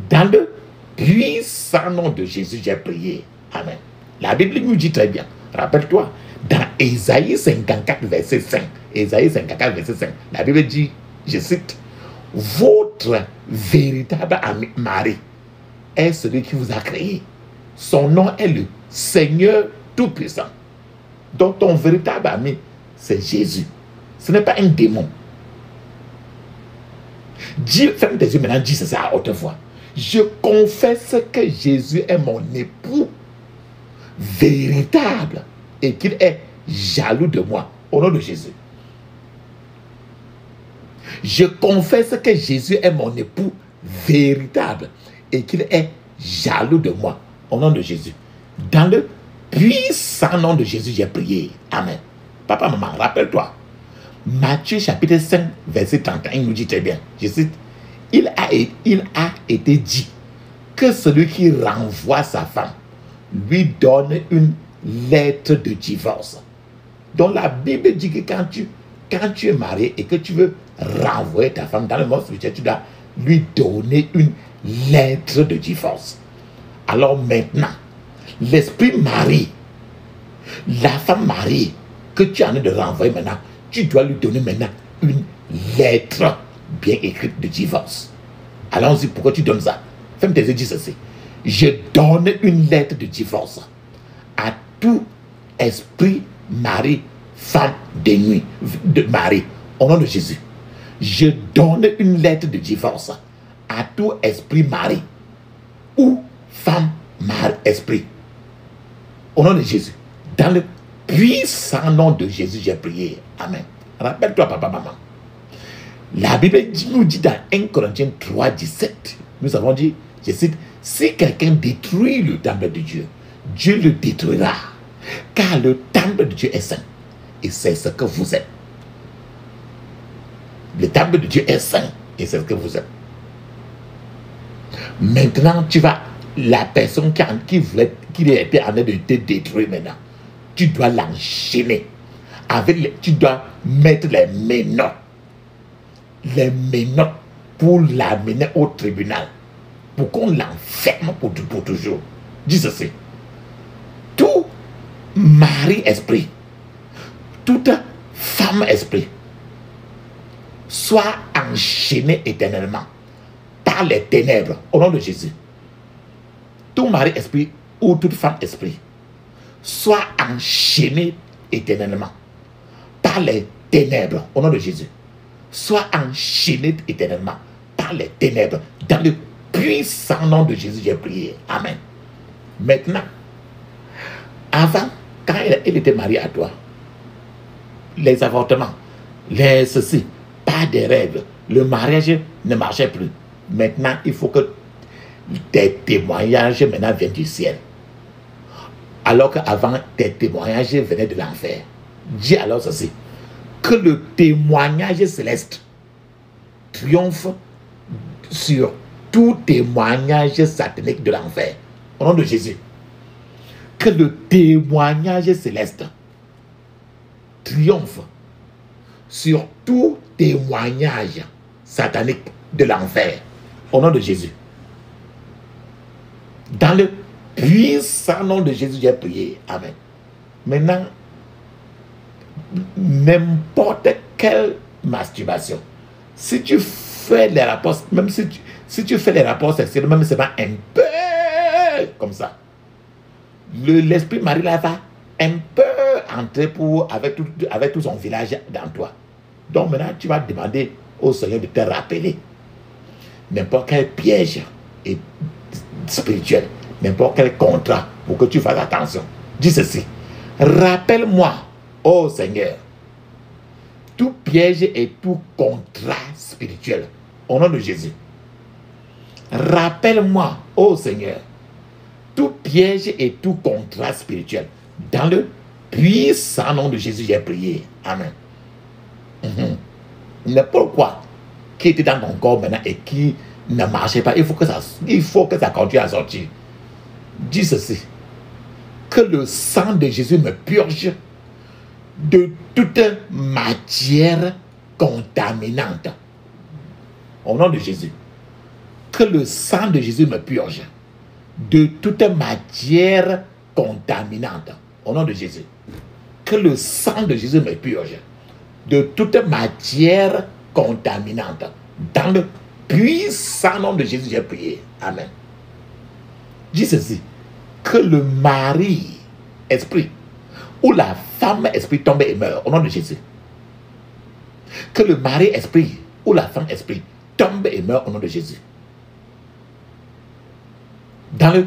Dans le puissant nom de Jésus, j'ai prié. Amen. La Bible nous dit très bien. Rappelle-toi, dans Ésaïe 54, verset 5, Ésaïe 54, verset 5, la Bible dit, je cite, votre véritable mari est celui qui vous a créé. Son nom est le Seigneur Tout-Puissant. Donc ton véritable ami, c'est Jésus. Ce n'est pas un démon. Ferme tes yeux maintenant, dis ça à haute voix. Je confesse que Jésus est mon époux véritable et qu'il est jaloux de moi. Au nom de Jésus. Je confesse que Jésus est mon époux véritable et qu'il est jaloux de moi. Au nom de Jésus. Dans le puissant nom de Jésus, j'ai prié. Amen. Papa, maman, rappelle-toi. Matthieu chapitre 5, verset 31, il nous dit très bien. Je cite. Il a été dit que celui qui renvoie sa femme lui donne une lettre de divorce. Donc la Bible dit que quand tu es marié et que tu veux renvoyer ta femme dans le monde spirituel, tu dois lui donner une lettre de divorce. Alors maintenant, l'esprit marié, la femme mariée que tu es en train de renvoyer maintenant, tu dois lui donner maintenant une lettre bien écrite de divorce. Allons-y, pourquoi tu donnes ça? Fais-moi tes yeux, dis ceci. Je donne une lettre de divorce à tout esprit mari, femme de nuit, de mari, au nom de Jésus. Je donne une lettre de divorce à tout esprit mari ou femme, mari, esprit. Au nom de Jésus. Dans le puissant nom de Jésus, j'ai prié. Amen. Rappelle-toi, papa, maman. La Bible nous dit dans 1 Corinthiens 3, 17, nous avons dit, je cite, si quelqu'un détruit le temple de Dieu, Dieu le détruira, car le temple de Dieu est saint, et c'est ce que vous êtes. Le temple de Dieu est saint, et c'est ce que vous êtes. Maintenant, tu vas, la personne qui était en train de te détruire maintenant, tu dois l'enchaîner. Tu dois mettre les menottes pour l'amener au tribunal, pour qu'on l'enferme pour toujours. Dis ceci. Tout mari-esprit, toute femme-esprit, soit enchaîné éternellement par les ténèbres, au nom de Jésus. Tout mari-esprit ou toute femme-esprit, soit enchaîné éternellement par les ténèbres, au nom de Jésus. Soit enchaîné éternellement par les ténèbres. Dans le puissant nom de Jésus, j'ai prié. Amen. Maintenant, avant, quand elle était mariée à toi, les avortements, les ceci, pas des règles, le mariage ne marchait plus. Maintenant, il faut que tes témoignages maintenant viennent du ciel. Alors qu'avant, tes témoignages venaient de l'enfer. Dis alors ceci. Que le témoignage céleste triomphe sur tout témoignage satanique de l'enfer. Au nom de Jésus. Que le témoignage céleste triomphe sur tout témoignage satanique de l'enfer. Au nom de Jésus. Dans le puissant nom de Jésus, j'ai prié. Amen. Maintenant, n'importe quelle masturbation, si tu fais les rapports, même si tu fais les rapports sexuels, même c'est pas un peu comme ça, l'esprit Marie là va un peu entrer avec tout son village dans toi. Donc maintenant tu vas demander au Seigneur de te rappeler n'importe quel piège spirituel, n'importe quel contrat, pour que tu fasses attention. Dis ceci. Rappelle-moi, ô Seigneur, tout piège et tout contrat spirituel, au nom de Jésus. Rappelle-moi, ô Seigneur, tout piège et tout contrat spirituel. Dans le puissant nom de Jésus, j'ai prié. Amen. N'importe quoi qui était dans ton corps maintenant et qui ne marchait pas, il faut que ça continue à sortir. Dis ceci. Que le sang de Jésus me purge de toute matière contaminante. Au nom de Jésus. Que le sang de Jésus me purge de toute matière contaminante. Au nom de Jésus. Que le sang de Jésus me purge de toute matière contaminante. Dans le puissant nom de Jésus, j'ai prié. Amen. Dis ceci. Que le mari esprit ou la femme esprit tombe et meurt au nom de Jésus. Que le mari esprit ou la femme esprit tombe et meurt au nom de Jésus. Dans le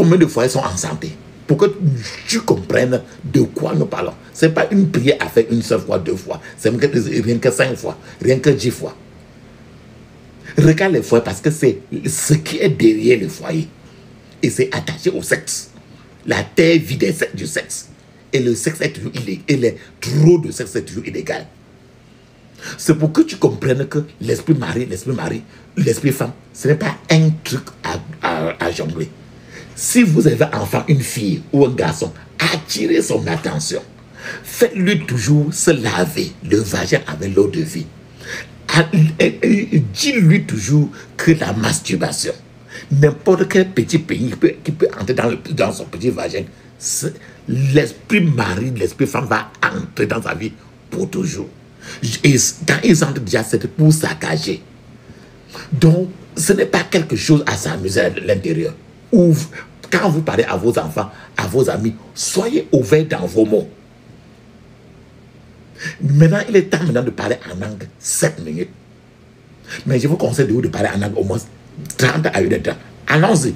combien de foyers sont en santé? Pour que tu comprennes de quoi nous parlons. Ce n'est pas une prière à faire une seule fois, 2 fois. C'est rien que 5 fois, rien que 10 fois. Regarde les foyers parce que c'est ce qui est derrière le foyer. Et c'est attaché au sexe. La terre vide du sexe. Et le sexe est toujours illégal. Et les trop de sexe est toujours illégal. C'est pour que tu comprennes que l'esprit mari, l'esprit femme, ce n'est pas un truc à jongler. Si vous avez un enfant, une fille ou un garçon, attirez son attention. Faites-lui toujours se laver le vagin avec l'eau de vie. Dis-lui toujours que la masturbation, n'importe quel petit pénis qui peut entrer dans son petit vagin, l'esprit mari, l'esprit femme va entrer dans sa vie pour toujours. Et quand ils entrent déjà, c'est pour saccager. Donc, ce n'est pas quelque chose à s'amuser à l'intérieur. Ou quand vous parlez à vos enfants, à vos amis, soyez ouverts dans vos mots. Maintenant, il est temps maintenant de parler en langue 7 minutes. Mais je vous conseille de parler en langue au moins 30 à 1 heure. Allons-y.